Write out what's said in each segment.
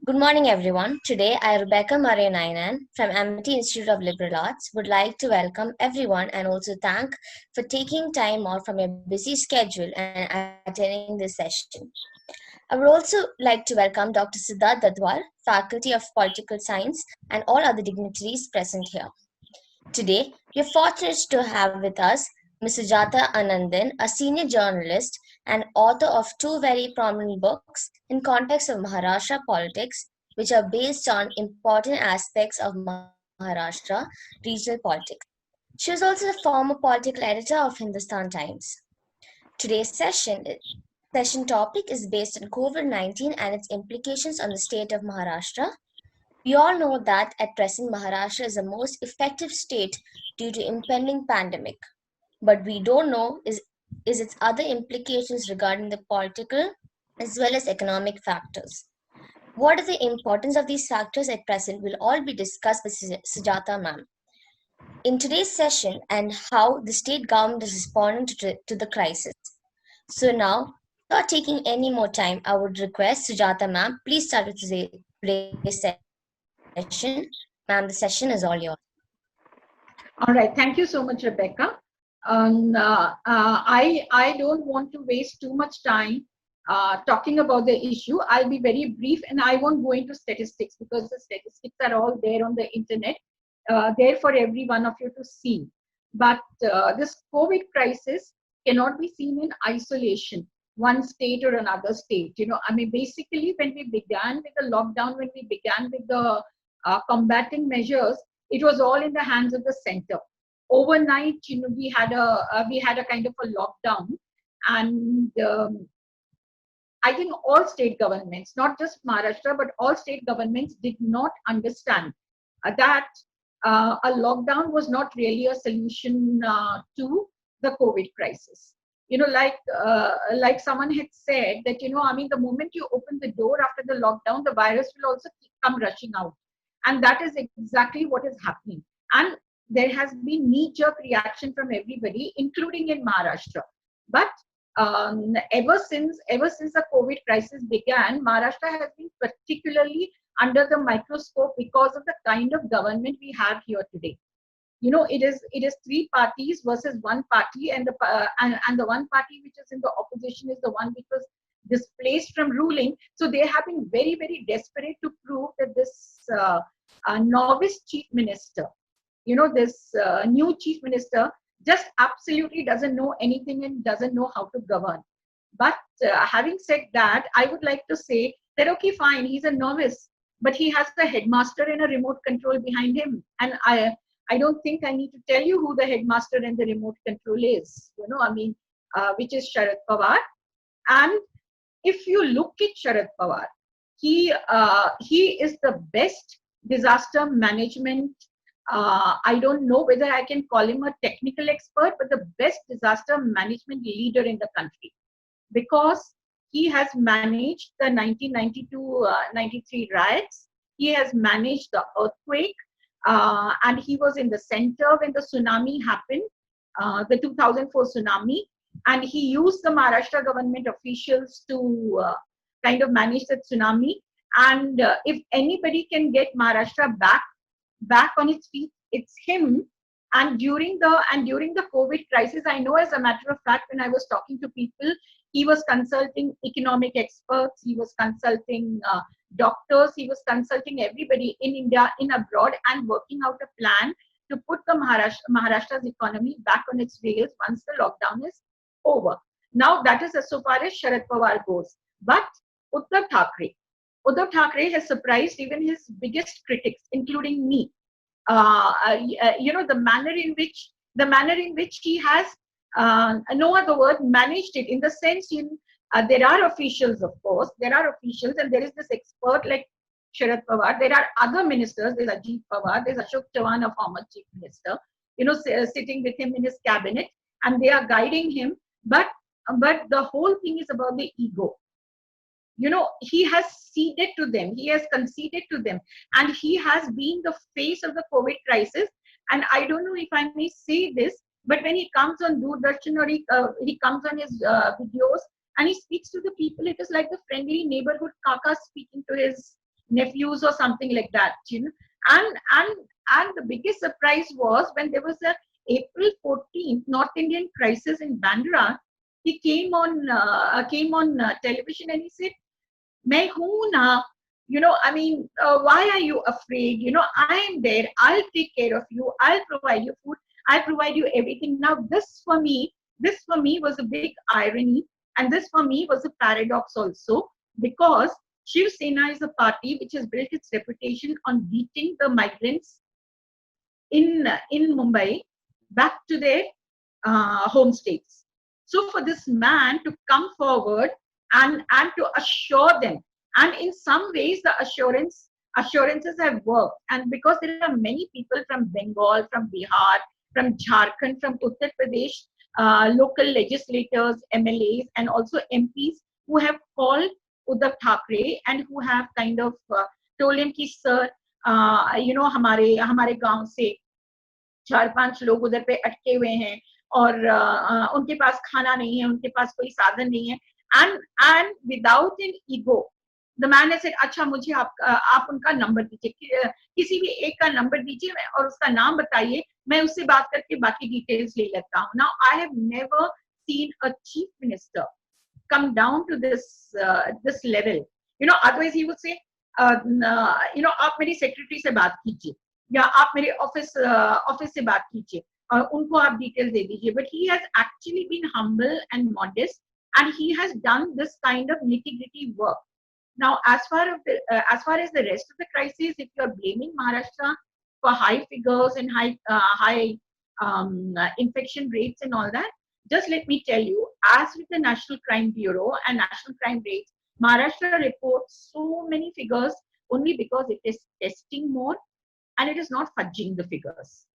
Good morning, everyone. Today, I, Rebecca Marianainen from Amity Institute of Liberal Arts, would like to welcome everyone and also thank for taking time out from your busy schedule and attending this session. I would also like to welcome Dr. Siddharth Dadwal, Faculty of Political Science, and all other dignitaries present here. Today, we are fortunate to have with us Ms. Sujata Anandan, a senior journalist and author of two very prominent books in context of Maharashtra politics, which are based on important aspects of Maharashtra regional politics. She was also the former political editor of Hindustan Times. Today's session topic is based on COVID-19 and its implications on the state of Maharashtra. We all know that at present Maharashtra is the most effective state due to impending pandemic. But we don't know is its other implications regarding the political as well as economic factors. What are the importance of these factors at present will all be discussed with Sujata ma'am in today's session and how the state government is responding to the crisis. So now, without taking any more time, I would request Sujata ma'am, please start with today's session. Ma'am, the session is all yours. All right, thank you so much, Rebecca. I don't want to waste too much time talking about the issue. I'll be very brief, and I won't go into statistics because the statistics are all there on the internet, there for every one of you to see. But this COVID crisis cannot be seen in isolation, one state or another state. I mean, basically, when we began with the lockdown, when we began with the combating measures, it was all in the hands of the center. Overnight, we had a kind of a lockdown, and I think all state governments, not just Maharashtra, but all state governments did not understand that a lockdown was not really a solution to the COVID crisis. Like someone had said that, I mean, the moment you open the door after the lockdown, the virus will also come rushing out. And that is exactly what is happening. And there has been knee-jerk reaction from everybody, including in Maharashtra. But ever since the COVID crisis began, Maharashtra has been particularly under the microscope because of the kind of government we have here today. It is three parties versus one party, and the one party which is in the opposition is the one which was displaced from ruling. So they have been very, very desperate to prove that this novice chief minister, this new chief minister, just absolutely doesn't know anything and doesn't know how to govern. But having said that, I would like to say that, okay, fine, he's a novice, but he has a headmaster and a remote control behind him. And I don't think I need to tell you who the headmaster and the remote control is, which is Sharad Pawar. And if you look at Sharad Pawar, he is the best disaster management. I don't know whether I can call him a technical expert, but the best disaster management leader in the country, because he has managed the 1992-93 riots. He has managed the earthquake, and he was in the center when the tsunami happened, the 2004 tsunami. And he used the Maharashtra government officials to kind of manage the tsunami. And if anybody can get Maharashtra back on its feet, it's him. And during the COVID crisis, I know, as a matter of fact, when I was talking to people, he was consulting economic experts, he was consulting doctors, he was consulting everybody in India, in abroad, and working out a plan to put the Maharashtra's economy back on its rails once the lockdown is over. Now, that is as so far as Sharad Pawar goes. But Uddhav Thackeray has surprised even his biggest critics, including me. The manner in which he has, no other word, managed it, in the sense, there are officials, of course, and there is this expert like Sharad Pawar. There are other ministers. There's Ajit Pawar. There's Ashok Chavan, a former chief minister, sitting with him in his cabinet, and they are guiding him. But the whole thing is about the ego. He has ceded to them, he has conceded to them, and he has been the face of the COVID crisis. And I don't know if I may say this, but when he comes on Doordarshan, or he comes on his videos and he speaks to the people, it is like the friendly neighborhood kaka speaking to his nephews or something like that, you know. And the biggest surprise was when there was a April 14th North Indian crisis in Bandra. He came on television and he said, "मैं हूं ना, you know, I mean, why are you afraid? You know, I am there. I'll take care of you. I'll provide you food. I'll provide you everything." Now, this for me was a big irony, and this for me was a paradox also, because Shiv Sena is a party which has built its reputation on beating the migrants in Mumbai back to their home states. So for this man to come forward and to assure them, and in some ways the assurances have worked, and because there are many people from Bengal, from Bihar, from Jharkhand, from Uttar Pradesh, local legislators, MLAs, and also MPs who have called Uddhav Thackeray and who have kind of told him कि sir, you know, हमारे गांव से 4-5 लोग उधर पे अटके हुए हैं और उनके पास खाना नहीं है, उनके पास कोई साधन नहीं है, and without an ego the man has said, अच्छा मुझे आप उनका नंबर दीजिए, किसी भी एक का नंबर दीजिए और उसका नाम बताइए, मैं उससे बात करके बाकी डिटेल्स ले लेता हूँ. Now I have never seen a chief minister come down to this level, you know. Otherwise he would say, you know, आप मेरी सेक्रेटरी से बात कीजिए या आप मेरे ऑफिस से बात कीजिए और उनको आप डिटेल दे दीजिए. But he has actually been humble and modest, and he has done this kind of nitty-gritty work. Now, as far as the rest of the crisis, if you are blaming Maharashtra for high figures and high infection rates and all that, just let me tell you, as with the National Crime Bureau and National Crime Rates, Maharashtra reports so many figures only because it is testing more and it is not fudging the figures.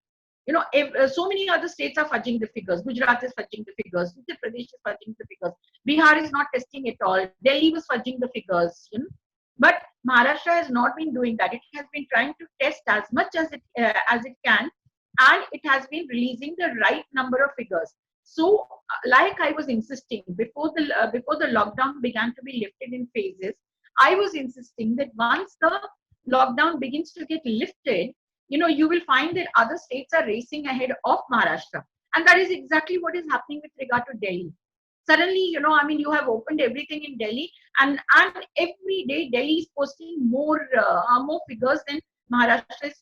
You know, if, so many other states are fudging the figures. Gujarat is fudging the figures. Uttar Pradesh is fudging the figures. Bihar is not testing at all. Delhi was fudging the figures. You know? But Maharashtra has not been doing that. It has been trying to test as much as it can, and it has been releasing the right number of figures. So, like I was insisting before the lockdown began to be lifted in phases, I was insisting that once the lockdown begins to get lifted, you know, you will find that other states are racing ahead of Maharashtra. And that is exactly what is happening with regard to Delhi. Suddenly, you know, I mean, you have opened everything in Delhi, and every day Delhi is posting more figures than Maharashtra is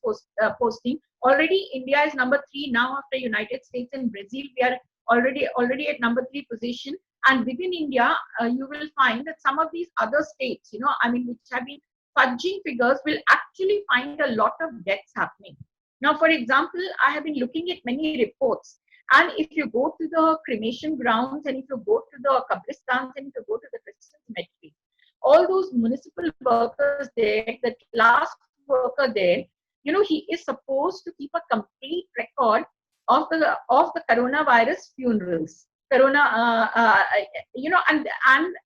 posting. Already, India is number 3 now after United States and Brazil. We are already at number 3 position. And within India, you will find that some of these other states, you know, I mean, which have been fudging figures, will actually find a lot of deaths happening. Now, for example, I have been looking at many reports, and if you go to the cremation grounds, and if you go to the Kabristans, and if you go to the Christian cemetery, all those municipal workers there, the last worker there, you know, he is supposed to keep a complete record of the coronavirus funerals. You know,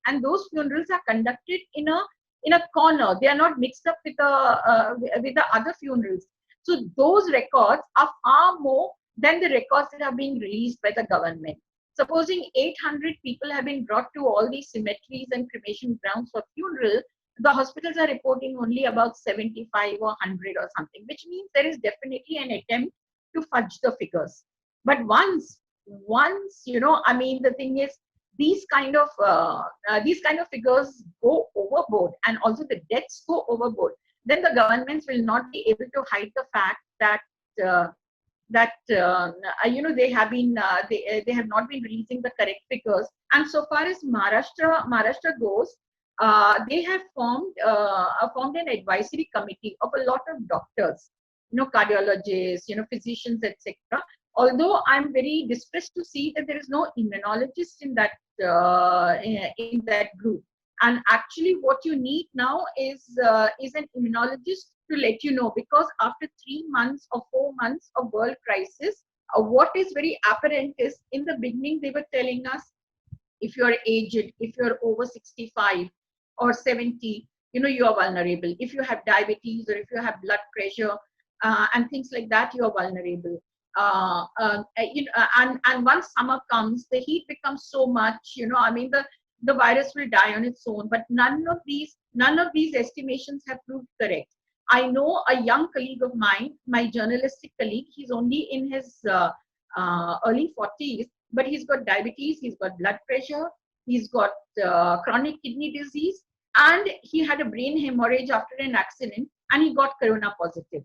and those funerals are conducted in a corner. They are not mixed up with the other funerals. So those records are far more than the records that are being released by the government. Supposing 800 people have been brought to all these cemeteries and cremation grounds for funeral, the hospitals are reporting only about 75 or 100 or something, which means there is definitely an attempt to fudge the figures. But once, you know, I mean, the thing is, these kind of figures go overboard, and also the deaths go overboard, then the governments will not be able to hide the fact that you know, they have not been releasing the correct figures. And so far as Maharashtra goes, they have formed an advisory committee of a lot of doctors, you know, cardiologists, you know, physicians, etc. Although I'm very distressed to see that there is no immunologist in that group. And actually, what you need now is an immunologist to let you know, because after 3 months or 4 months of world crisis, what is very apparent is, in the beginning they were telling us, if you are aged, if you are over 65 or 70, you know, you are vulnerable. If you have diabetes or if you have blood pressure and things like that, you are vulnerable. You know, and once summer comes, the heat becomes so much, you know, I mean, the virus will die on its own. But none of these estimations have proved correct. I know a young colleague of mine, my journalistic colleague. He's only in his early 40s, but he's got diabetes, he's got blood pressure, he's got chronic kidney disease, and he had a brain hemorrhage after an accident, and he got corona positive.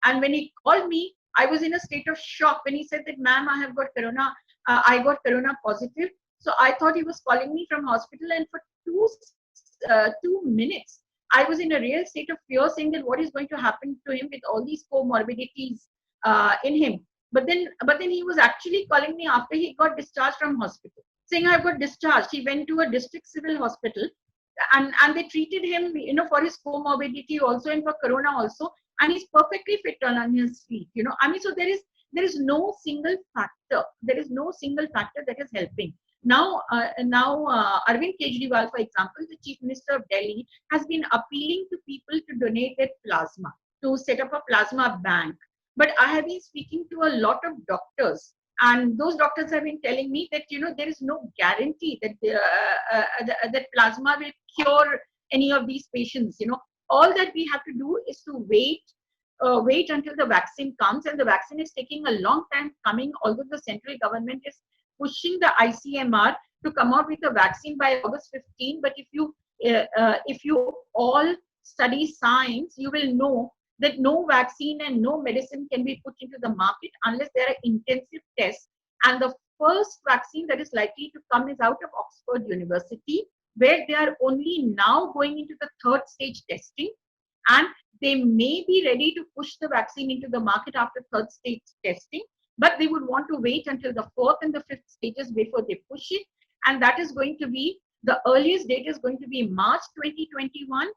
And when he called me, I was in a state of shock when he said that, ma'am, I have got corona, I got corona positive. So I thought he was calling me from hospital, and for 2 minutes, I was in a real state of fear, saying that what is going to happen to him with all these comorbidities in him. But then he was actually calling me after he got discharged from hospital, saying I've got discharged. He went to a district civil hospital, and they treated him, for his comorbidity also and for corona also, and he's perfectly fit on his feet. So there is no single factor. There is no single factor that is helping. Now, Arvind Kejriwal, for example, the Chief Minister of Delhi, has been appealing to people to donate their plasma, to set up a plasma bank. But I have been speaking to a lot of doctors, and those doctors have been telling me that there is no guarantee that that plasma will cure any of these patients. All that we have to do is to wait until the vaccine comes, and the vaccine is taking a long time coming. Although the central government is pushing the ICMR to come out with a vaccine by August 15, but if you all study science, you will know that no vaccine and no medicine can be put into the market unless there are intensive tests. And the first vaccine that is likely to come is out of Oxford University, where they are only now going into the third stage testing, and they may be ready to push the vaccine into the market after third stage testing, but they would want to wait until the fourth and the fifth stages before they push it. And that is going to be, the earliest date is going to be March 2021,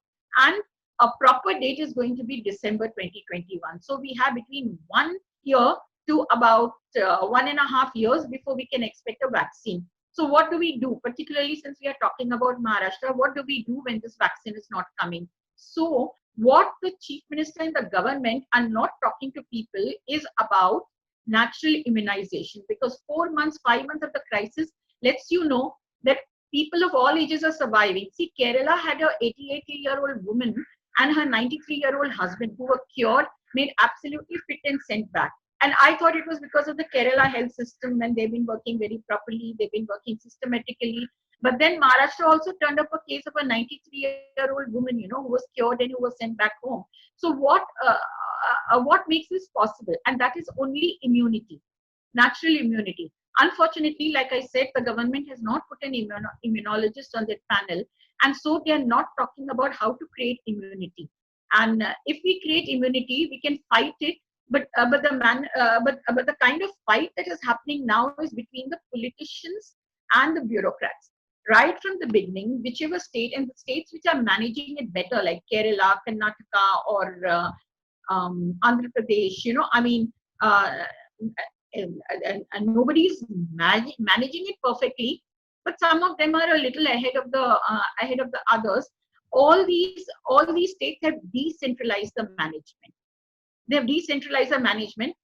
and a proper date is going to be December 2021. So we have between 1 year to about 1.5 years before we can expect a vaccine. So what do we do, particularly since we are talking about Maharashtra? What do we do when this vaccine is not coming? So what the Chief Minister and the government are not talking to people is about natural immunization, because 4 months, 5 months of the crisis lets you know that people of all ages are surviving. See, Kerala had a 88-year-old woman and her 93-year-old husband who were cured, made absolutely fit and sent back. And I thought it was because of the Kerala health system, and they've been working very properly, they've been working systematically. But then Maharashtra also turned up a case of a 93-year-old woman, who was cured and who was sent back home. So what makes this possible? And that is only immunity, natural immunity. Unfortunately, like I said, the government has not put an immunologist on that panel, and so they are not talking about how to create immunity. And if we create immunity, we can fight it. But the kind of fight that is happening now is between the politicians and the bureaucrats. Right from the beginning, whichever state, and the states which are managing it better, like Kerala, Karnataka, or Andhra Pradesh, and nobody's managing it perfectly, but some of them are a little ahead of the others. All these states have decentralized the management. They have decentralized the management.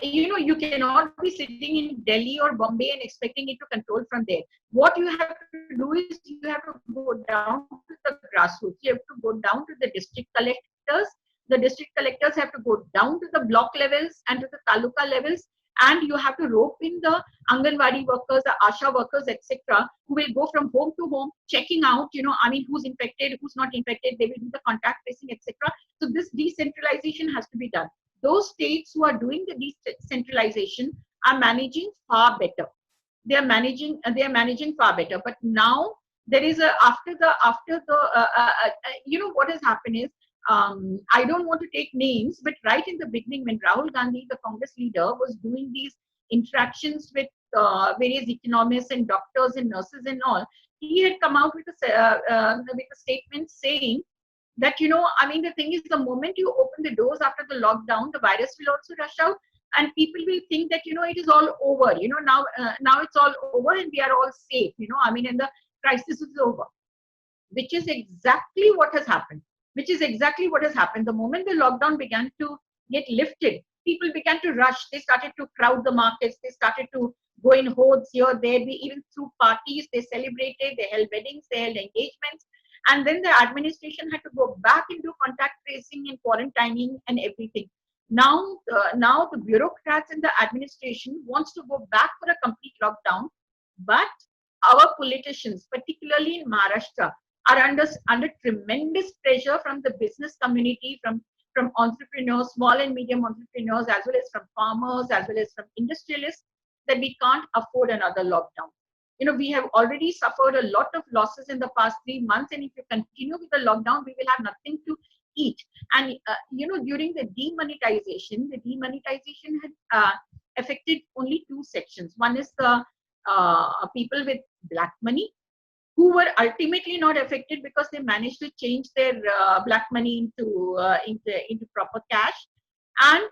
You cannot be sitting in Delhi or Bombay and expecting it to control from there. What you have to do is you have to go down to the grassroots. You have to go down to the district collectors. The district collectors have to go down to the block levels and to the taluka levels, and you have to rope in the Anganwadi workers, the Asha workers, etc., who will go from home to home, checking out, who's infected, who's not infected. They will do the contact tracing, etc. So this decentralization has to be done. Those states who are doing the decentralization are managing far better. They are managing far better. But now there is after the what has happened is, I don't want to take names, but right in the beginning, when Rahul Gandhi, the Congress leader, was doing these interactions with various economists and doctors and nurses and all, he had come out with a statement saying that, the thing is, the moment you open the doors after the lockdown, the virus will also rush out, and people will think that, it is all over. Now it's all over and we are all safe. And the crisis is over, which is exactly what has happened. The moment the lockdown began to get lifted, people began to rush. They started to crowd the markets. They started to go in hordes here, there. They even threw parties, they celebrated, they held weddings, they held engagements. And then the administration had to go back into contact tracing and quarantining and everything. Now the bureaucrats in the administration wants to go back for a complete lockdown, but our politicians, particularly in Maharashtra, are under tremendous pressure from the business community, from entrepreneurs, small and medium entrepreneurs, as well as from farmers, as well as from industrialists, that we can't afford another lockdown. We have already suffered a lot of losses in the past 3 months, and if you continue with the lockdown, we will have nothing to eat. And during the demonetization had affected only two sections. One is the people with black money, who were ultimately not affected because they managed to change their black money into proper cash, and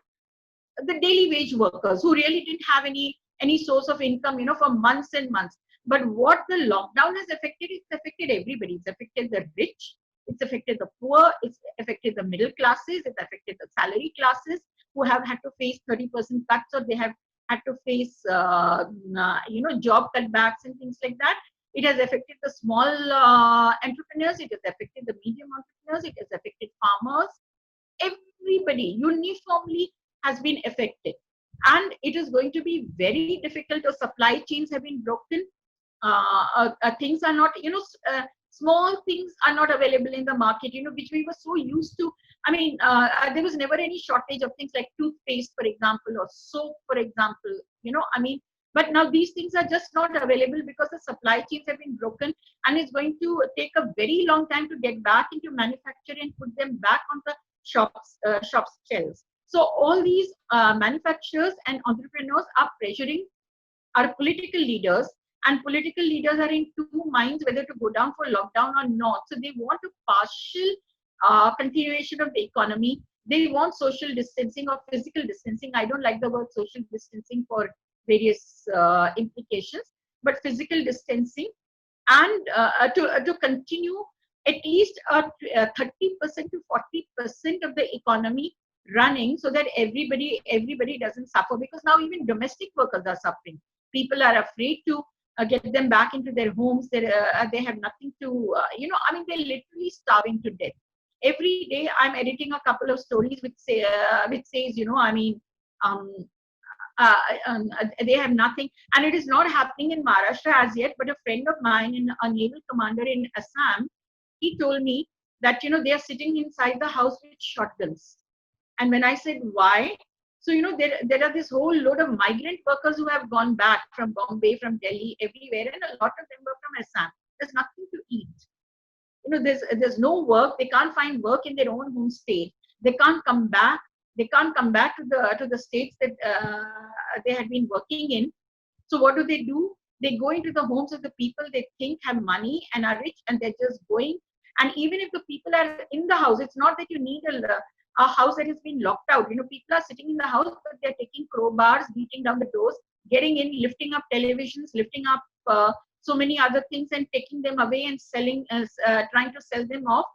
the daily wage workers who really didn't have any source of income, for months and months. But what the lockdown has affected, it's affected everybody. It's affected the rich, it's affected the poor, it's affected the middle classes, it's affected the salary classes who have had to face 30% cuts, or they have had to face job cutbacks and things like that. It has affected the small entrepreneurs, it has affected the medium entrepreneurs, it has affected farmers. Everybody uniformly has been affected, and it is going to be very difficult. The supply chains have been broken. Things are not, small things are not available in the market, which we were so used to. I mean, there was never any shortage of things like toothpaste, for example, or soap, for example. But now these things are just not available because the supply chains have been broken, and it's going to take a very long time to get back into manufacture and put them back on the shops shelves. So all these manufacturers and entrepreneurs are pressuring our political leaders, and political leaders are in two minds whether to go down for lockdown or not. So they want a partial continuation of the economy. They want social distancing or physical distancing. I don't like the word social distancing for various implications, but physical distancing, and to continue at least 30% to 40% of the economy running, so that everybody doesn't suffer. Because now even domestic workers are suffering. People are afraid to get them back into their homes. They have nothing to, they're literally starving to death. Every day I'm editing a couple of stories which says, they have nothing, and it is not happening in Maharashtra as yet. But a friend of mine, a naval commander in Assam, he told me that they are sitting inside the house with shotguns. And when I said why, so there are this whole load of migrant workers who have gone back from Bombay, from Delhi, everywhere, and a lot of them were from Assam. There's nothing to eat. There's no work. They can't find work in their own home state. They can't come back. They can't come back to the states that they had been working in. So what do? They go into the homes of the people they think have money and are rich, and they're just going. And even if the people are in the house, it's not that you need a house that has been locked out. People are sitting in the house, but they're taking crowbars, beating down the doors, getting in, lifting up televisions, lifting up so many other things, and taking them away and selling, trying to sell them off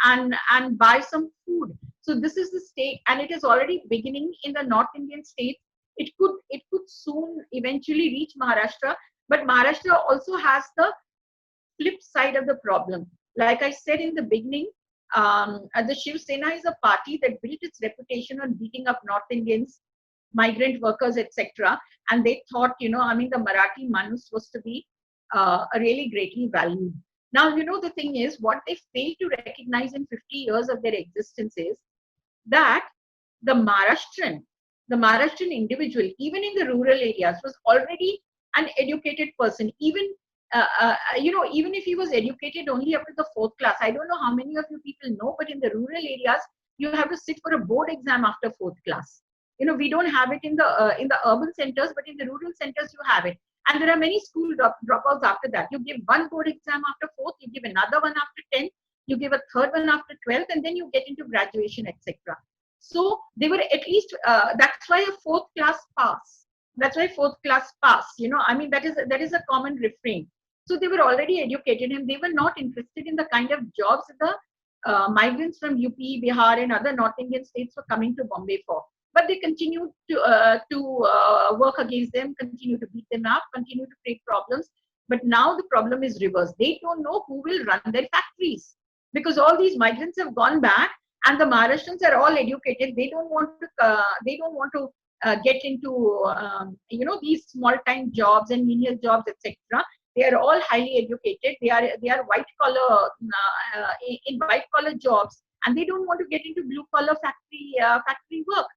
and buy some food. So this is the state, and it is already beginning in the North Indian states. It could soon eventually reach Maharashtra, but Maharashtra also has the flip side of the problem. Like I said in the beginning, the Shiv Sena is a party that built its reputation on beating up North Indians, migrant workers, etc. And they thought, the Marathi man was supposed to be really greatly valued. Now, the thing is, what they failed to recognize in 50 years of their existence is that the Maharashtrian individual, even in the rural areas, was already an educated person. Even even if he was educated only up to the 4th class, I don't know how many of you people know, but in the rural areas, you have to sit for a board exam after 4th class. We don't have it in the urban centers, but in the rural centers you have it. And there are many school dropouts after that. You give one board exam after 4th, you give another one after 10th, you give a third one after 12th, and then you get into graduation, etc. So they were at least, that's why a 4th class pass. That's why 4th class pass, that is a common refrain. So they were already educated, and they were not interested in the kind of jobs that the migrants from UP, Bihar, and other North Indian states were coming to Bombay for. but they continue to work against them, continue to beat them up, continue to create problems. But now the problem is reversed. They don't know who will run their factories, because all these migrants have gone back, and the Maharashtrians are all educated. They don't want to. Get into these small time jobs and menial jobs, etc. They are all highly educated. They are white collar, in white collar jobs, and they don't want to get into blue collar factory work.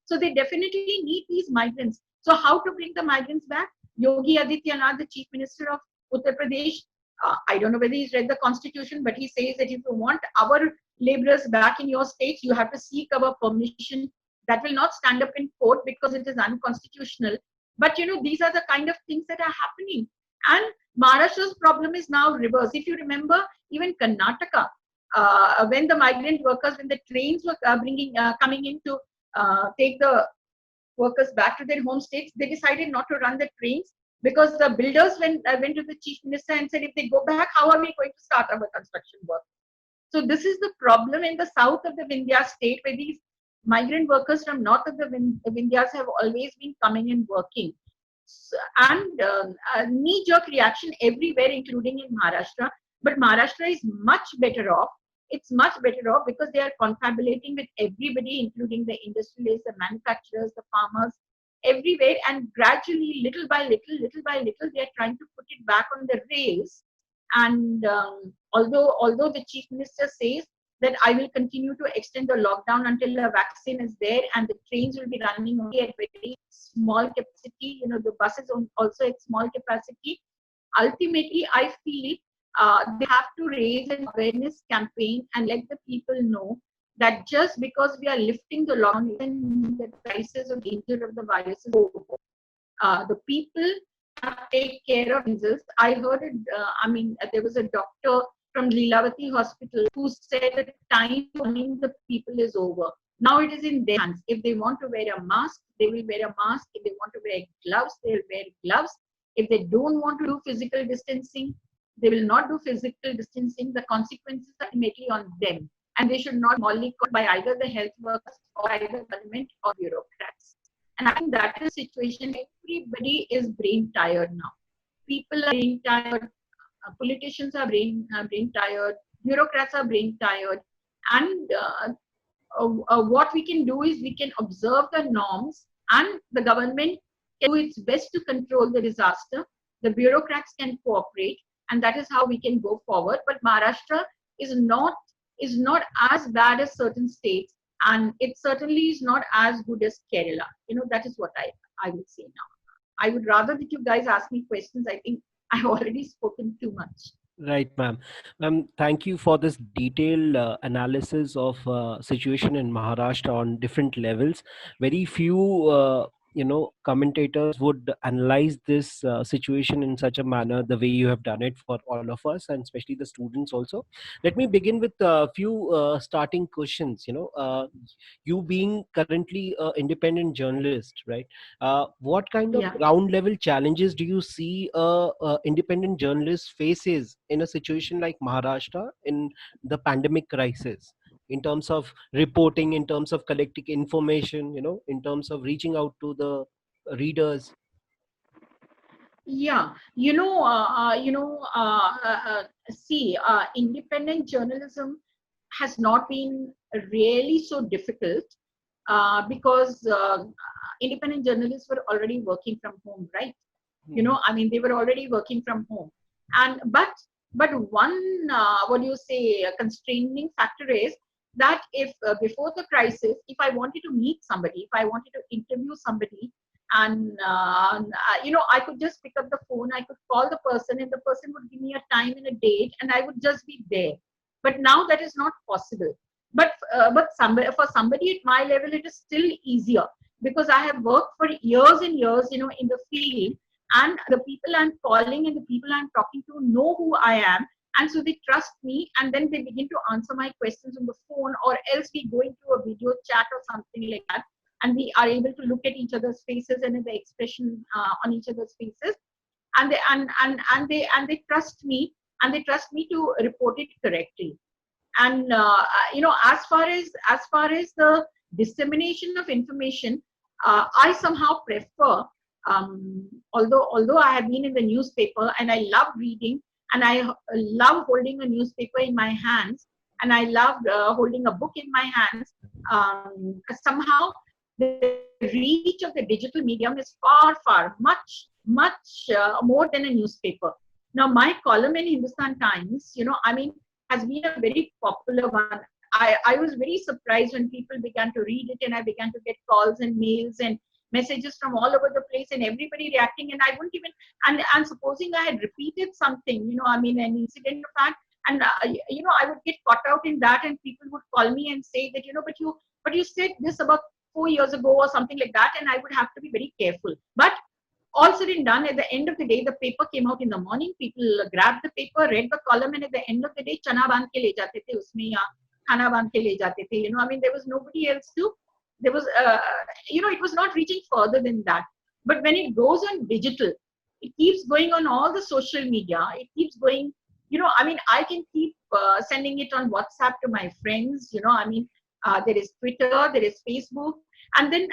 So they definitely need these migrants. So how to bring the migrants back? Yogi Adityanath, the Chief Minister of Uttar Pradesh, I don't know whether he's read the constitution, but he says that if you want our laborers back in your states, you have to seek our permission. That will not stand up in court because it is unconstitutional. But these are the kind of things that are happening. And Maharashtra's problem is now reversed. If you remember, even Karnataka, when the migrant workers, when the trains were coming in to take the workers back to their home states, they decided not to run the trains, because the builders went to the chief minister and said, if they go back, how are we going to start our construction work? So this is the problem in the south of the Vindhya state, where these migrant workers from north of the Vindhyas have always been coming and working. And a knee-jerk reaction everywhere, including in Maharashtra. But Maharashtra is much better off. It's much better off because they are confabulating with everybody, including the industrialists, the manufacturers, the farmers, everywhere. And gradually, little by little, they are trying to put it back on the rails. And although the chief minister says that I will continue to extend the lockdown until a vaccine is there, and the trains will be running only at very small capacity. The buses also at small capacity. Ultimately, I feel they have to raise an awareness campaign and let the people know that just because we are lifting the lockdown, the crisis or danger of the virus is over. The people have to take care of themselves. I heard it. There was a doctor from Lilavati Hospital who said the time for warning the people is over. Now it is in their hands. If they want to wear a mask, they will wear a mask. If they want to wear gloves, they will wear gloves. If they don't want to do physical distancing, they will not do physical distancing. The consequences are immediately on them. And they should not be mollycoddled by either the health workers or either government or bureaucrats. And I think that is the situation. Everybody is brain tired now. People are brain tired. Politicians are brain tired. Bureaucrats are brain tired. And what we can do is we can observe the norms, and the government can do its best to control the disaster. The bureaucrats can cooperate, and that is how we can go forward. But Maharashtra is not as bad as certain states, and it certainly is not as good as Kerala. That is what I would say now. I would rather that you guys ask me questions. I think I've already spoken too much. Right, ma'am. Ma'am, thank you for this detailed analysis of situation in Maharashtra on different levels. Very few, commentators would analyze this situation in such a manner, the way you have done it for all of us, and especially the students also. Let me begin with a few starting questions. You being currently an independent journalist, right? What kind of Yeah. ground level challenges do you see a independent journalist faces in a situation like Maharashtra in the pandemic crisis, in terms of reporting, in terms of collecting information, in terms of reaching out to the readers? Yeah, see, independent journalism has not been really so difficult, because independent journalists were already working from home, right? They were already working from home. And but one, what do you say, a constraining factor is that if before the crisis, if I wanted to meet somebody, if I wanted to interview somebody, and I could just pick up the phone, I could call the person, and the person would give me a time and a date, and I would just be there. But now that is not possible. But for somebody at my level, it is still easier, because I have worked for years and years, in the field, and the people I'm calling and the people I'm talking to know who I am, and so they trust me, and then they begin to answer my questions on the phone, or else we go into a video chat or something like that, and we are able to look at each other's faces and the expression on each other's faces, and they trust me, and they trust me to report it correctly. And as far as the dissemination of information, I somehow prefer, although I have been in the newspaper and I love reading and I love holding a newspaper in my hands and I love holding a book in my hands, somehow the reach of the digital medium is far, much more than a newspaper. Now, my column in Hindustan Times, has been a very popular one. I was very surprised when people began to read it, and I began to get calls and mails and messages from all over the place, and everybody reacting. And I wouldn't even, and supposing I had repeated something, an incident of fact, and I would get caught out in that, and people would call me and say that, but you said this about 4 years ago or something like that, and I would have to be very careful. But all said and done, at the end of the day, the paper came out in the morning. People grabbed the paper, read the column, and at the end of the day, chana band ke le jate the usme, ya khana band ke le jate the. There was nobody else to. There was, it was not reaching further than that. But when it goes on digital, it keeps going on all the social media. It keeps going. I can keep sending it on WhatsApp to my friends. There is Twitter, there is Facebook, and then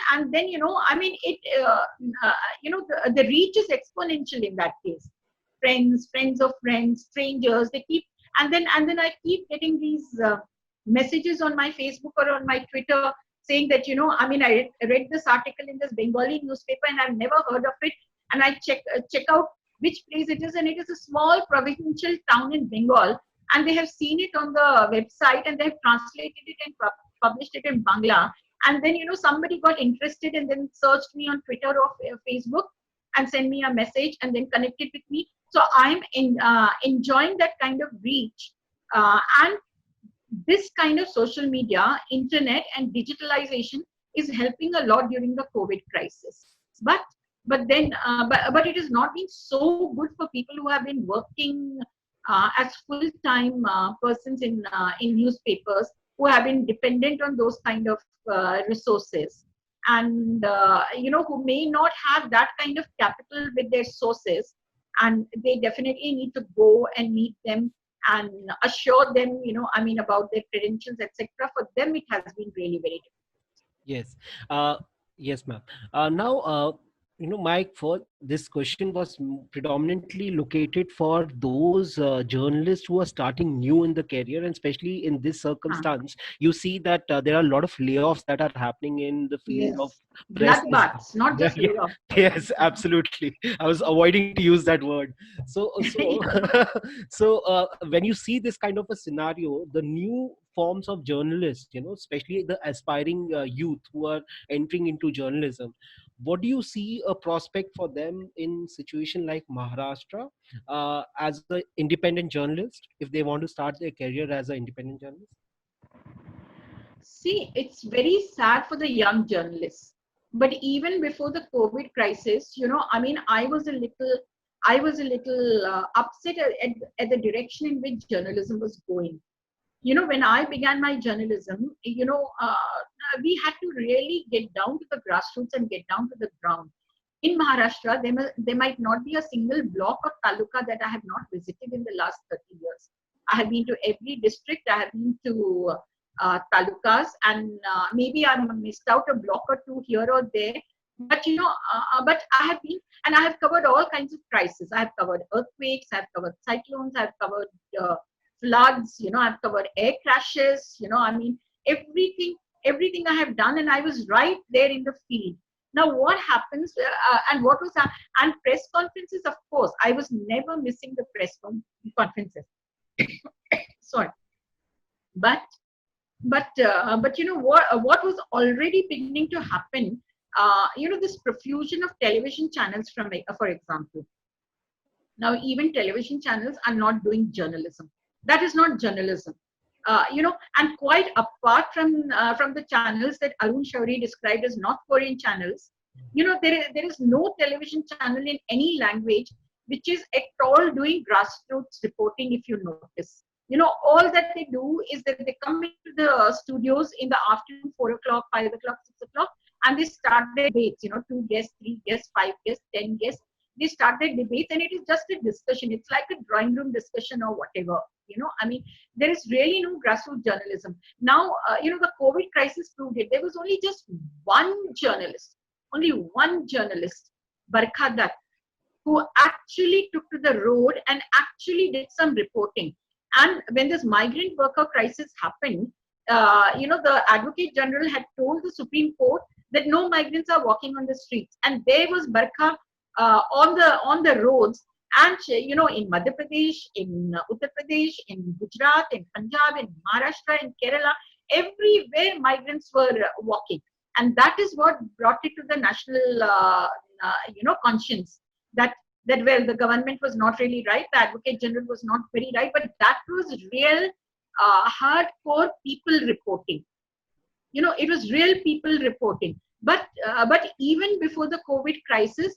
the reach is exponential in that case. Friends of friends, strangers, they keep, and then I keep getting these messages on my Facebook or on my Twitter saying that, I read this article in this Bengali newspaper and I've never heard of it, and I check out which place it is, and it is a small provincial town in Bengal, and they have seen it on the website and they've translated it and published it in Bangla. And then, somebody got interested and then searched me on Twitter or Facebook and sent me a message and then connected with me. So I'm enjoying that kind of reach. And this kind of social media, internet and digitalization is helping a lot during the COVID crisis. But it has not been so good for people who have been working as full-time persons in newspapers, who have been dependent on those kind of resources, and who may not have that kind of capital with their sources, and they definitely need to go and meet them and assure them, about their credentials, etc. For them, it has been really very difficult. Yes. Yes, ma'am. Now, Mike, for this question was predominantly located for those journalists who are starting new in the career, and especially in this circumstance, you see that there are a lot of layoffs that are happening in the field of press. Bloodbaths, not just layoffs. Yes, absolutely. I was avoiding to use that word. So when you see this kind of a scenario, the new forms of journalists, especially the aspiring youth who are entering into journalism, what do you see a prospect for them in situation like Maharashtra as an independent journalist, if they want to start their career as an independent journalist? See, it's very sad for the young journalists. But even before the COVID crisis, I was a little upset at the direction in which journalism was going. When I began my journalism, we had to really get down to the grassroots and get down to the ground. In Maharashtra, there might not be a single block or taluka that I have not visited in the last 30 years. I have been to every district. I have been to talukas, and maybe I missed out a block or two here or there. But but I have been, and I have covered all kinds of crises. I have covered earthquakes. I have covered cyclones. I have covered floods. I've covered air crashes. Everything I have done, and I was right there in the field. Now, what happens, and what was, and press conferences, of course, I was never missing the press conferences. Sorry. But what was already beginning to happen, this profusion of television channels for example. Now, even television channels are not doing journalism. That is not journalism. And quite apart from the channels that Arun Shourie described as North Korean channels, there is no television channel in any language which is at all doing grassroots reporting, if you notice. All that they do is that they come into the studios in the afternoon, 4 o'clock, 5 o'clock, 6 o'clock, and they start their debates, 2 guests, 3 guests, 5 guests, 10 guests, they start their debates, and it is just a discussion. It's like a drawing room discussion or whatever. I mean, there is really no grassroots journalism. Now, the COVID crisis proved it. There was only just only one journalist, Barkha Dutt, who actually took to the road and actually did some reporting. And when this migrant worker crisis happened, the Advocate General had told the Supreme Court that no migrants are walking on the streets, and there was Barkha on the roads. And in Madhya Pradesh, in Uttar Pradesh, in Gujarat, in Punjab, in Maharashtra, in Kerala, everywhere migrants were walking, and that is what brought it to the national, conscience that well, the government was not really right, the Advocate General was not very right, but that was real hardcore people reporting. It was real people reporting. But even before the COVID crisis,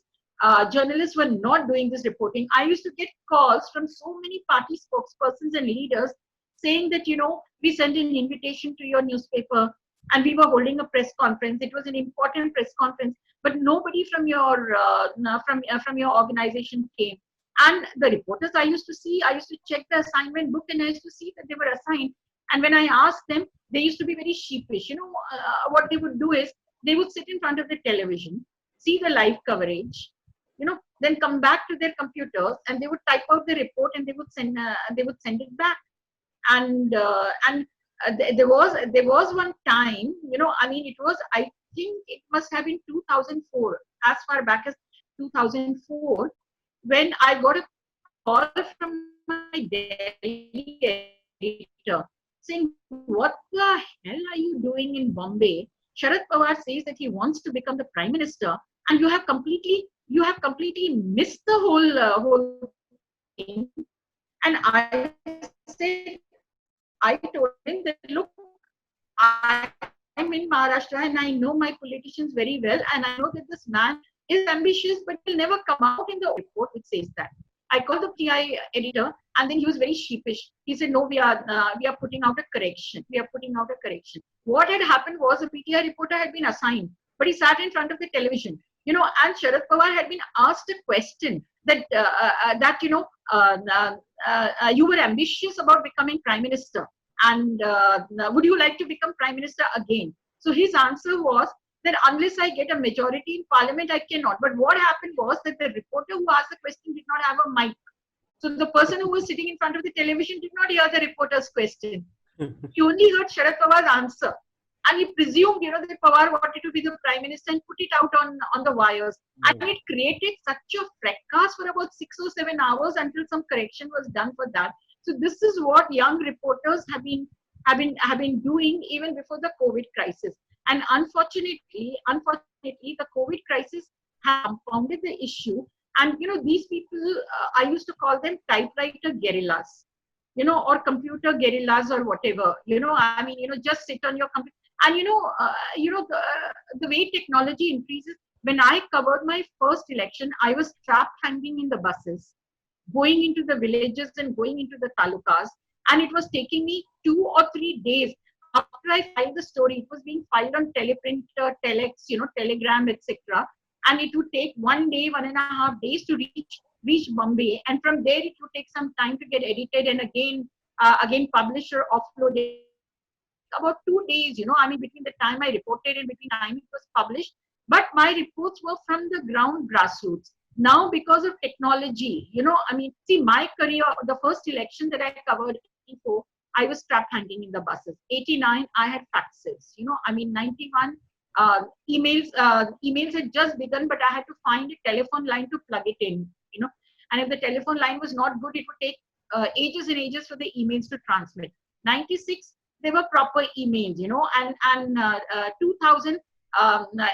journalists were not doing this reporting. I used to get calls from so many party spokespersons and leaders saying that, we sent an invitation to your newspaper and we were holding a press conference. It was an important press conference, but nobody from your organization came. And the reporters I used to check the assignment book, and I used to see that they were assigned. And when I asked them, they used to be very sheepish. What they would do is they would sit in front of the television, see the live coverage, then come back to their computers and they would type out the report and they would send it back. And there was one time, it was, I think it must have been 2004, as far back as 2004, when I got a call from my Delhi editor saying, what the hell are you doing in Bombay? Sharad Pawar says that he wants to become the Prime Minister, and you have completely missed the whole thing. And I told him that, look, I'm in Maharashtra and I know my politicians very well, and I know that this man is ambitious, but will never come out in the report which says that. I called the PI editor, and then he was very sheepish. He said, no, we are putting out a correction. What had happened was a PTI reporter had been assigned, but he sat in front of the television, and Sharad Pawar had been asked a question that you were ambitious about becoming Prime Minister, and would you like to become Prime Minister again? So his answer was that unless I get a majority in Parliament, I cannot. But what happened was that the reporter who asked the question did not have a mic. So the person who was sitting in front of the television did not hear the reporter's question. He only heard Sharad Pawar's answer. And he presumed, that Pawar wanted to be the Prime Minister and put it out on the wires. And it created such a fracas for about 6 or 7 hours until some correction was done for that. So this is what young reporters have been doing even before the COVID crisis. And unfortunately, the COVID crisis has compounded the issue. And, these people, I used to call them typewriter guerrillas, or computer guerrillas or whatever, just sit on your computer. And, the way technology increases, when I covered my first election, I was trapped hanging in the buses, going into the villages and going into the talukas. And it was taking me 2 or 3 days after I filed the story. It was being filed on teleprinter, telex, telegram, etc. And it would take 1 day, 1.5 days to reach Bombay. And from there, it would take some time to get edited and again published or offloaded. About 2 days, between the time I reported and between the time it was published. But my reports were from the ground, grassroots. Now, because of technology, see, my career, the first election that I covered, I was trapped hanging in the buses. 89, I had faxes. 91, emails had just begun, but I had to find a telephone line to plug it in. And if the telephone line was not good, it would take ages and ages for the emails to transmit. 96, they were proper emails. And 2000.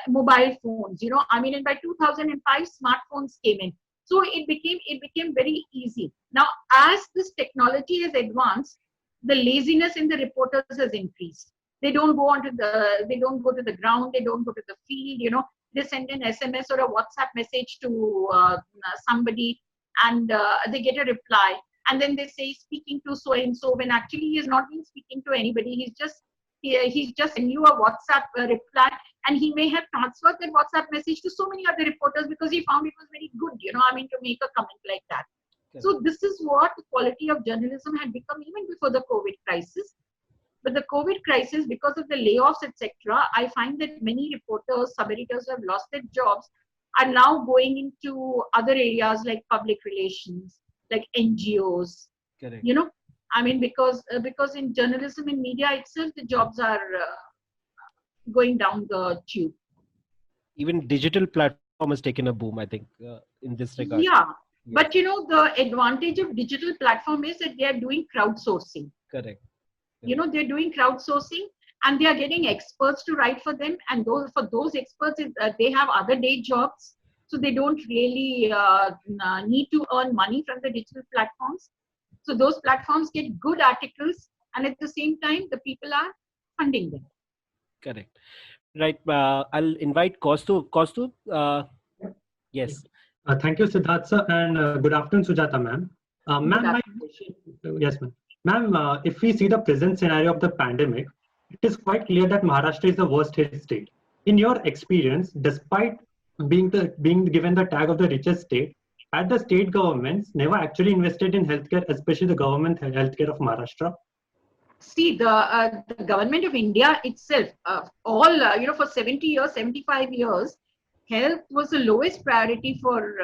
Mobile phones, and by 2005 smartphones came in, so it became very easy. Now, as this technology has advanced, the laziness in the reporters has increased. They don't go to the ground, they don't go to the field. They send an SMS or a WhatsApp message to somebody, and they get a reply, and then they say speaking to so and so, when actually he has not been speaking to anybody. He's just he just send you a WhatsApp reply, and he may have transferred that WhatsApp message to so many other reporters because he found it was very good, to make a comment like that. Correct. So this is what the quality of journalism had become even before the COVID crisis. But the COVID crisis, because of the layoffs, etc., I find that many reporters, sub-editors who have lost their jobs are now going into other areas like public relations, like NGOs. Correct. Because in journalism and media itself, the jobs are going down the tube. Even digital platform has taken a boom, I think, in this regard. Yeah, Yes. but the advantage of digital platform is that they are doing crowdsourcing. Correct. They're doing crowdsourcing, and they are getting experts to write for them, and for those experts they have other day jobs, so they don't really need to earn money from the digital platforms. So those platforms get good articles, and at the same time the people are funding them. Correct. Right. I'll invite Kaustuv. Kaustuv, yes. Thank you, Siddharth sir, and good afternoon, Sujata ma'am. Ma'am, my afternoon. question, yes, ma'am. Ma'am, if we see the present scenario of the pandemic, it is quite clear that Maharashtra is the worst hit state. In your experience, despite being given the tag of the richest state, had the state governments never actually invested in healthcare, especially the government healthcare of Maharashtra? See, the government of India itself, for 70 years, 75 years, health was the lowest priority for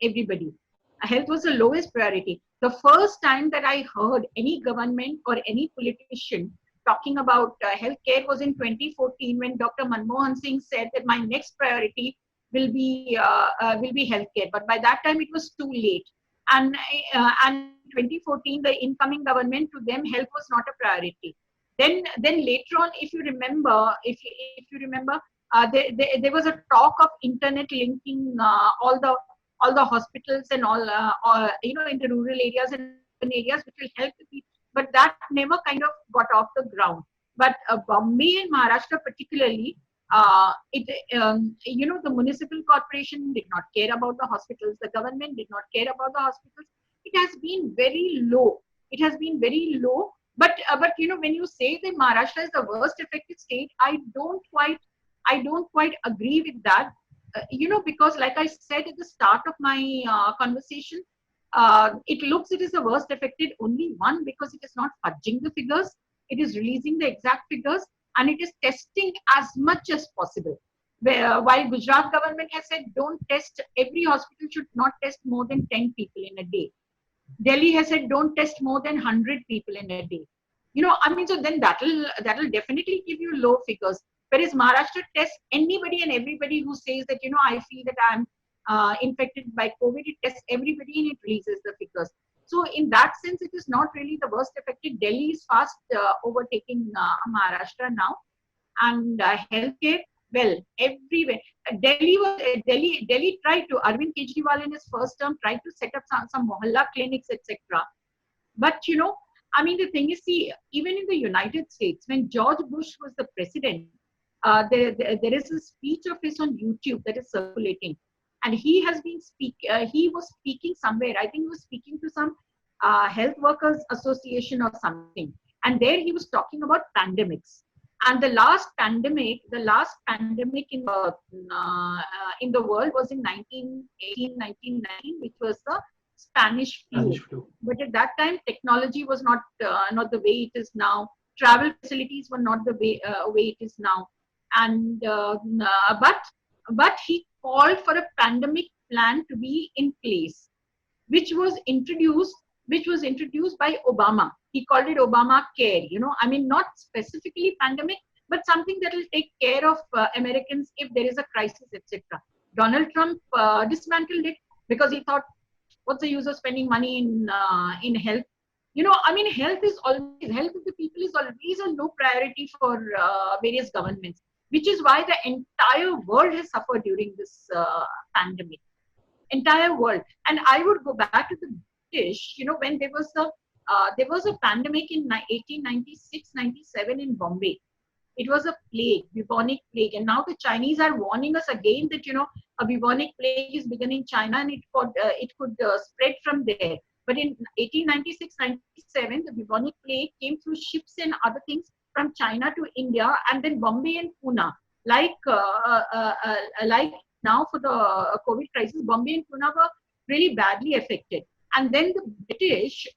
everybody. Health was the lowest priority. The first time that I heard any government or any politician talking about healthcare was in 2014, when Dr. Manmohan Singh said that my next priority will be healthcare. But by that time, it was too late. And 2014, the incoming government, to them, health was not a priority. Then later on, if you remember, there was a talk of internet linking all the hospitals and all into rural areas and urban areas, which will help the people. But that never kind of got off the ground. But Bombay and Maharashtra particularly, the municipal corporation did not care about the hospitals. The government did not care about the hospitals. It has been very low. But when you say that Maharashtra is the worst affected state, I don't quite agree with that. Because like I said at the start of my conversation, it is the worst affected only one, because it is not fudging the figures. It is releasing the exact figures, and it is testing as much as possible. While Gujarat government has said don't test, every hospital should not test more than 10 people in a day. Delhi has said don't test more than 100 people in a day. So then that'll definitely give you low figures. Whereas Maharashtra tests anybody and everybody who says that, I feel that I'm infected by COVID. It tests everybody and it releases the figures. So in that sense, it is not really the worst affected. Delhi is fast overtaking Maharashtra now. And healthcare, well, everywhere. Delhi tried to, Arvind Kejriwal in his first term tried to set up some mohalla clinics, etc. But, the thing is, see, even in the United States, when George Bush was the president, there is a speech of his on YouTube that is circulating. And he was speaking somewhere. I think he was speaking to some health workers association or something. And there he was talking about pandemics. And the last pandemic in the world was in 1919, which was the Spanish flu. But at that time, technology was not the way it is now. Travel facilities were not the way it is now. And but he called for a pandemic plan to be in place, which was introduced by Obama. He called it Obamacare. Not specifically pandemic, but something that will take care of Americans if there is a crisis, etc. Donald Trump dismantled it because he thought, what's the use of spending money in health? Health of the people is always a low priority for various governments, which is why the entire world has suffered during this pandemic. Entire world. And I would go back to the British, when there was a pandemic in 1896-97 in Bombay. It was a plague, bubonic plague. And now the Chinese are warning us again that, a bubonic plague is beginning in China and it could spread from there. But in 1896-97, the bubonic plague came through ships and other things. from China to India, and then Bombay and Pune, like now for the COVID crisis, Bombay and Pune were really badly affected. And then the British,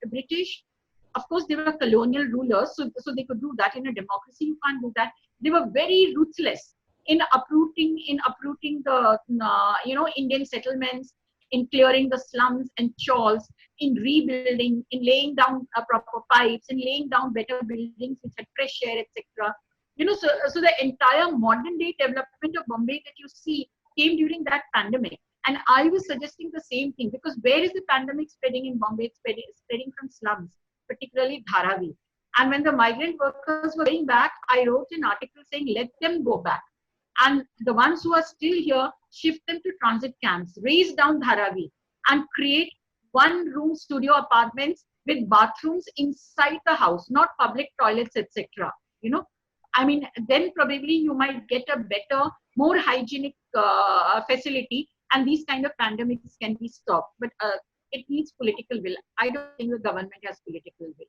of course, they were colonial rulers, so they could do that. In a democracy, you can't do that. They were very ruthless in uprooting the Indian settlements, in clearing the slums and chawls, in rebuilding, in laying down proper pipes, in laying down better buildings which had fresh air, etc. So the entire modern day development of Bombay that you see came during that pandemic. And I was suggesting the same thing, because where is the pandemic spreading in Bombay? It's spreading from slums, particularly Dharavi. And when the migrant workers were going back, I wrote an article saying, let them go back. And the ones who are still here, shift them to transit camps, raise down Dharavi, and create one-room studio apartments with bathrooms inside the house, not public toilets, etc. Then probably you might get a better, more hygienic facility, and these kind of pandemics can be stopped. But it needs political will. I don't think the government has political will.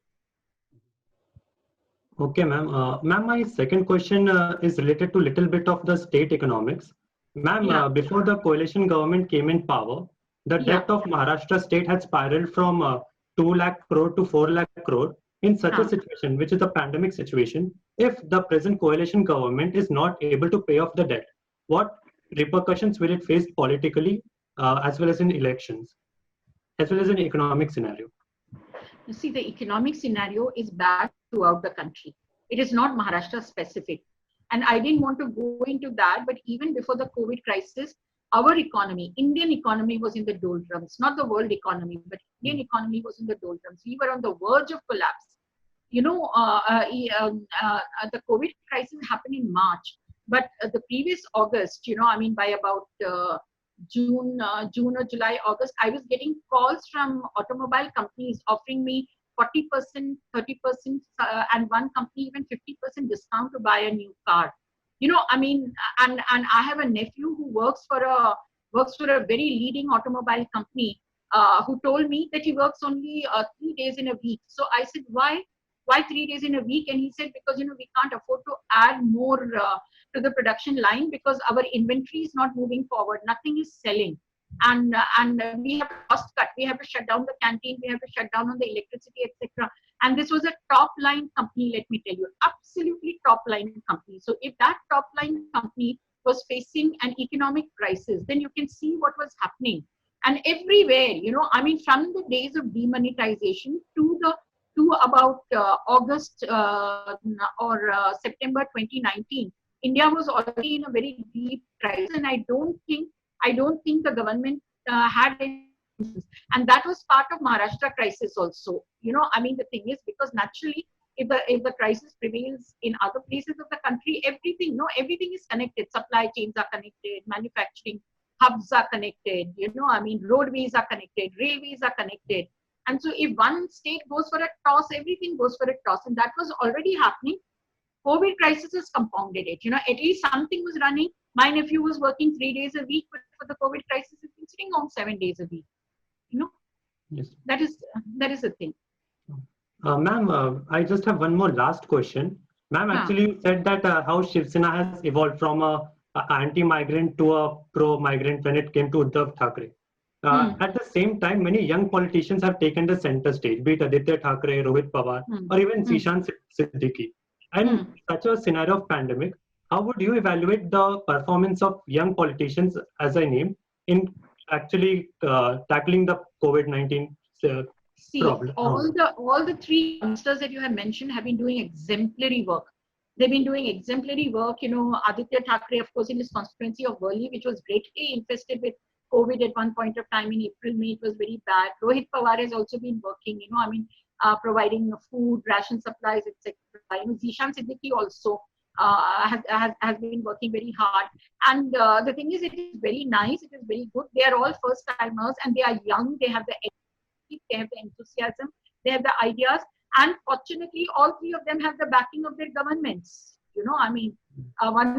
Okay, ma'am. Ma'am, my second question is related to little bit of the state economics. Ma'am, before the coalition government came in power, the debt of Maharashtra state had spiraled from 2 lakh crore to 4 lakh crore. In such a situation, which is a pandemic situation, if the present coalition government is not able to pay off the debt, what repercussions will it face politically, as well as in elections, as well as in economic scenario? You see, the economic scenario is bad throughout the country. It is not Maharashtra specific. And I didn't want to go into that, but even before the COVID crisis, our economy, Indian economy, was in the doldrums, not the world economy, but Indian economy was in the doldrums. We were on the verge of collapse. The COVID crisis happened in March, but the previous August, by about June or July, August, I was getting calls from automobile companies offering me 40%, 30%, and one company even 50% discount to buy a new car. And I have a nephew who works for a very leading automobile company, who told me that he works only 3 days in a week. So I said, why 3 days in a week? And he said, because we can't afford to add more to the production line, because our inventory is not moving forward. Nothing is selling, and we have cost cut. We have to shut down the canteen. We have to shut down on the electricity, etc. And this was a top line company. Let me tell you, absolutely top line company. So if that top line company was facing an economic crisis, then you can see what was happening. And everywhere, from the days of demonetization to about August or September 2019, India was already in a very deep crisis, and I don't think the government had any. And that was part of Maharashtra crisis also. The thing is, because naturally, if the crisis prevails in other places of the country, everything is connected. Supply chains are connected, manufacturing hubs are connected, roadways are connected, railways are connected. And so if one state goes for a toss, everything goes for a toss. And that was already happening. COVID crisis has compounded it. At least something was running. My nephew was working 3 days a week, but for the COVID crisis, he's been sitting home 7 days a week. Yes. That is the thing. Ma'am, I just have one more last question. Ma'am, actually, you said that how Shiv Sena has evolved from a anti-migrant to a pro-migrant when it came to Uddhav Thackeray. At the same time, many young politicians have taken the center stage, be it Aditya Thackeray, Rohit Pawar, or even Zishan Siddiqui. And in such a scenario of pandemic, how would you evaluate the performance of young politicians, as I named, in actually tackling the COVID-19 problem? All the three youngsters that you have mentioned have been doing exemplary work. They've been doing exemplary work. Aditya Thackeray, of course, in his constituency of Worli, which was greatly infested with COVID at one point of time in April, May, it was very bad. Rohit Pawar has also been working, providing food, ration supplies, etc. Zishan Siddiqui also has been working very hard. And the thing is, it is very nice. It is very good. They are all first timers, and they are young. They have the energy, they have the enthusiasm, they have the ideas. And fortunately, all three of them have the backing of their governments. One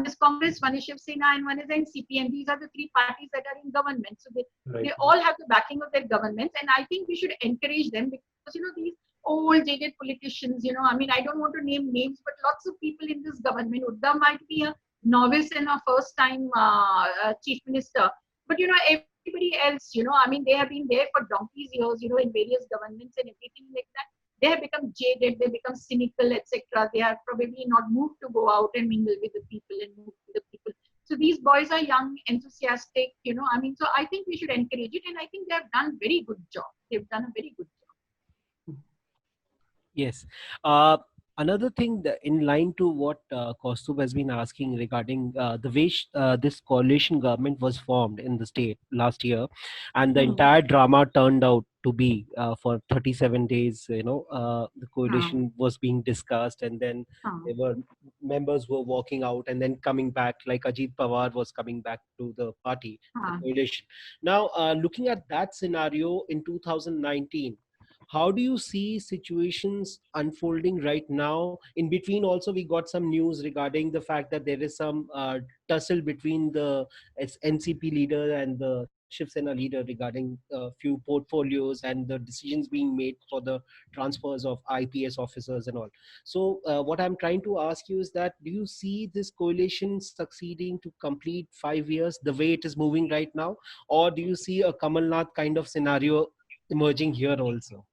is Congress, one is Shiv Sena, and one is NCP. And these are the three parties that are in government. So they all have the backing of their governments. And I think we should encourage them, because, old jaded politicians, I mean, I don't want to name names, but lots of people in this government. Uddhav might be a novice and a first time chief minister, but everybody else, I mean, they have been there for donkey's years, in various governments and everything like that. They have become jaded, they become cynical, etc. They are probably not moved to go out and mingle with the people and move with the people. So these boys are young, enthusiastic, I mean, so I think we should encourage it, and I think they have done very good job. They've done a very good job. Yes. Another thing in line to what Kaustubh has been asking regarding the way this coalition government was formed in the state last year, and the entire drama turned out to be for 37 days. The coalition was being discussed, and then there were members were walking out and then coming back, like Ajit Pawar was coming back to the party, the coalition. Now, looking at that scenario in 2019. How do you see situations unfolding right now? In between, also, we got some news regarding the fact that there is some tussle between the NCP leader and the Shiv Sena leader regarding a few portfolios and the decisions being made for the transfers of IPS officers and all. So what I'm trying to ask you is that, do you see this coalition succeeding to complete 5 years the way it is moving right now? Or do you see a Kamal Nath kind of scenario emerging here also?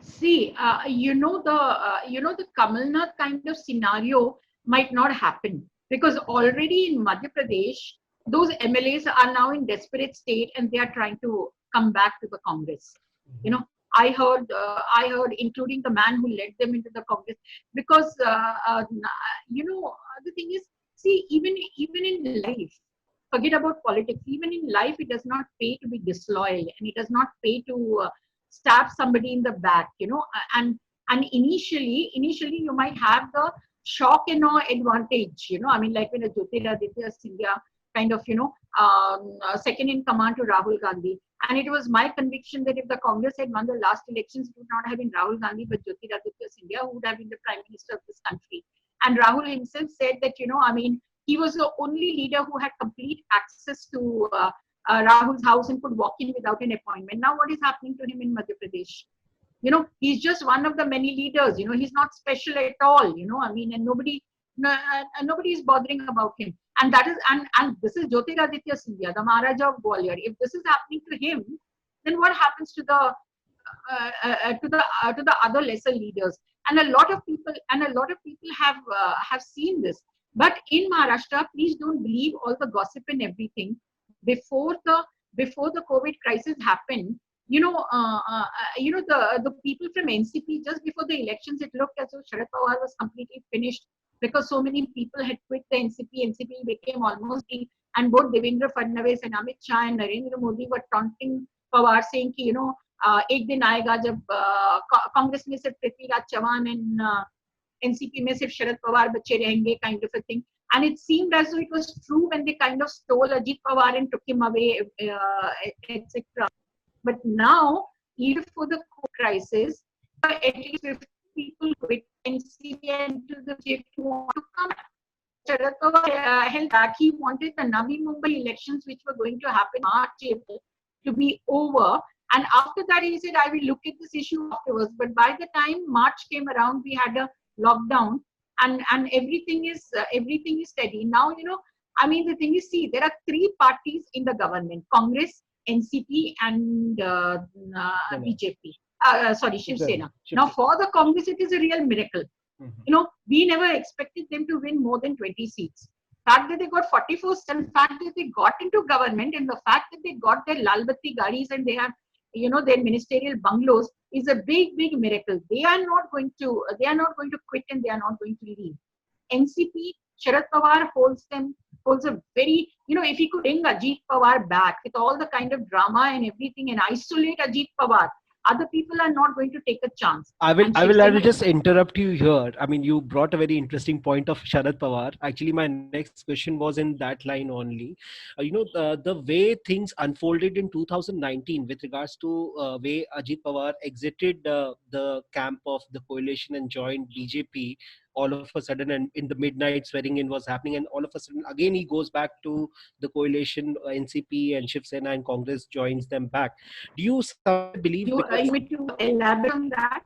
See, the Kamal Nath kind of scenario might not happen, because already in Madhya Pradesh, those MLAs are now in desperate state and they are trying to come back to the Congress. I heard, including the man who led them into the Congress, because the thing is, see, even in life, forget about politics. Even in life, it does not pay to be disloyal, and it does not pay to stab somebody in the back, and initially you might have the shock and awe advantage, I mean, like when a Jyotiraditya Scindia kind of, second in command to Rahul Gandhi. And it was my conviction that if the Congress had won the last elections, it would not have been Rahul Gandhi, but Jyotiraditya Scindia, who would have been the Prime Minister of this country. And Rahul himself said that, I mean, he was the only leader who had complete access to Rahul's house and could walk in without an appointment. Now, what is happening to him in Madhya Pradesh? He's just one of the many leaders. He's not special at all. I mean, and nobody is bothering about him. And that is, and this is Jyotiraditya Scindia, the Maharaja of Gwalior. If this is happening to him, then what happens to the other lesser leaders? And a lot of people have seen this. But in Maharashtra, please don't believe all the gossip and everything. Before the COVID crisis happened, the people from NCP, just before the elections, it looked as though Sharad Pawar was completely finished, because so many people had quit the NCP. NCP became almost big, and both Devendra Fadnavis and Amit Shah and Narendra Modi were taunting Pawar, saying, ek din aayega jab Congress mein sirf Prithviraj Chavan and NCP mein sirf Sharad Pawar bache rahenge, kind of a thing. And it seemed as though it was true when they kind of stole Ajit Pawar and took him away, etc. But now, even for the crisis, at least 50 people quit NCP and to the JP want to come. Sharad Pawar held back. He wanted the Navi Mumbai elections, which were going to happen March, April, to be over. And after that, he said, I will look at this issue afterwards. But by the time March came around, we had a lockdown. And everything is steady. Now, I mean, the thing is, see, there are three parties in the government: Congress, NCP, and BJP. Shiv Sena. Now, for the Congress, it is a real miracle. We never expected them to win more than 20 seats. The fact that they got 44, and the fact that they got into government, and the fact that they got their Lal Batti garis and they have, their ministerial bungalows, is a big miracle. They are not going to quit, and they are not going to leave. NCP, Sharad Pawar holds a very, if he could bring Ajit Pawar back with all the kind of drama and everything and isolate Ajit Pawar, other people are not going to take a chance. I will just interrupt you here. I mean, you brought a very interesting point of Sharad Pawar. Actually, my next question was in that line only. The way things unfolded in 2019 with regards to way Ajit Pawar exited the camp of the coalition and joined BJP all of a sudden, and in the midnight swearing in was happening, and all of a sudden again he goes back to the coalition, NCP and Shiv Sena, and Congress joins them back. Do you believe? You want me to elaborate on that?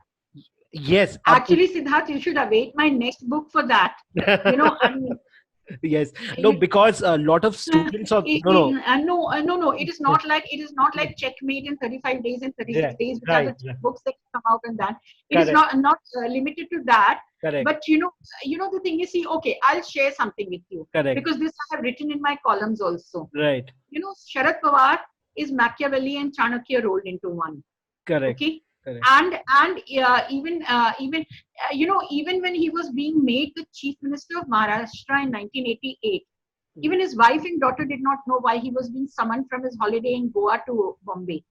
Yes, Actually, Siddharth, you should await my next book for that. You know, I mean, yes, no, because a lot of students of no. It is not like Checkmate in 35 days and 36 right, days, which are the right, right, books that come out and that. It is correct, not limited to that. correct, But the thing is, see, okay, I'll share something with you correct, because this I have written in my columns also. right, Sharad Pawar is Machiavelli and Chanakya rolled into one. correct, Okay, correct, and even when he was being made the chief minister of Maharashtra in 1988, even his wife and daughter did not know why he was being summoned from his holiday in Goa to Bombay.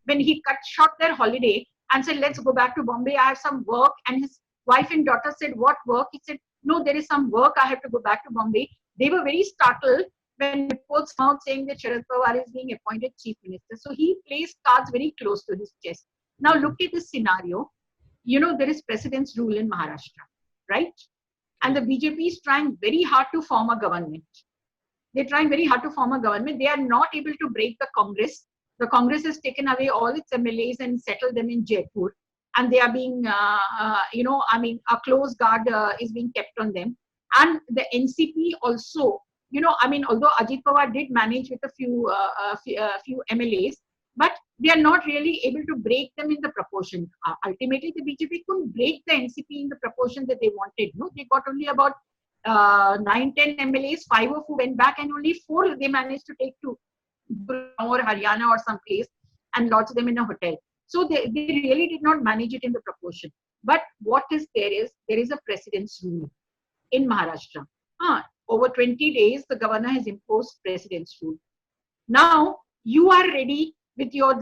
When he cut short their holiday and said, let's go back to Bombay, I have some work, and his wife and daughter said, what work? He said, no, there is some work, I have to go back to Bombay. They were very startled when reports came out saying that Sharad Pawar is being appointed chief minister. So he plays cards very close to his chest. Now look at this scenario. There is precedence rule in Maharashtra, right? And the BJP is trying very hard to form a government. They're trying very hard to form a government. They are not able to break the Congress. The Congress has taken away all its MLAs and settled them in Jaipur. And they are being, a close guard is being kept on them. And the NCP also, although Ajit Pawar did manage with a few MLAs, but they are not really able to break them in the proportion. Ultimately, the BJP couldn't break the NCP in the proportion that they wanted. No, they got only about 9-10 MLAs, 5 of who went back, and only 4 they managed to take to or Haryana or some place and lodge them in a hotel. So they really did not manage it in the proportion. But what is there is a precedence rule in Maharashtra. Over 20 days, the governor has imposed precedence rule. Now you are ready with your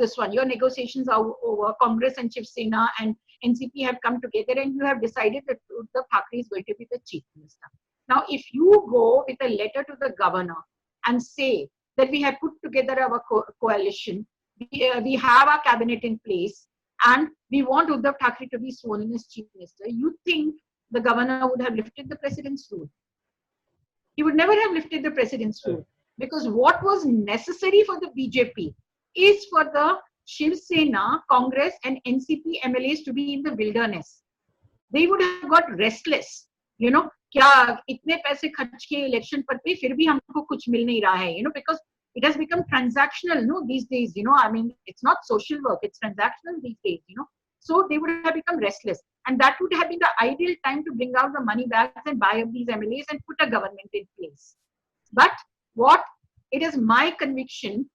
negotiations are over. Congress and Shiv Sena and NCP have come together, and you have decided that Uddhav Thackeray is going to be the chief minister. Now, if you go with a letter to the governor and say that we have put together our coalition, we have our cabinet in place, and we want Uddhav Thackeray to be sworn in as chief minister, you think the governor would have lifted the precedence rule? He would never have lifted the precedence rule, because what was necessary for the BJP is for the Shiv Sena, Congress and NCP MLAs to be in the wilderness. They would have got restless. क्या इतने पैसे खर्च किए election पर पे फिर भी हमको कुछ मिल नहीं रहा है, because it has become transactional, these days, it's not social work, it's transactional these days, so they would have become restless, and that would have been the ideal time to bring out the money bags and buy up these MLAs and put a government in place. But it is my conviction,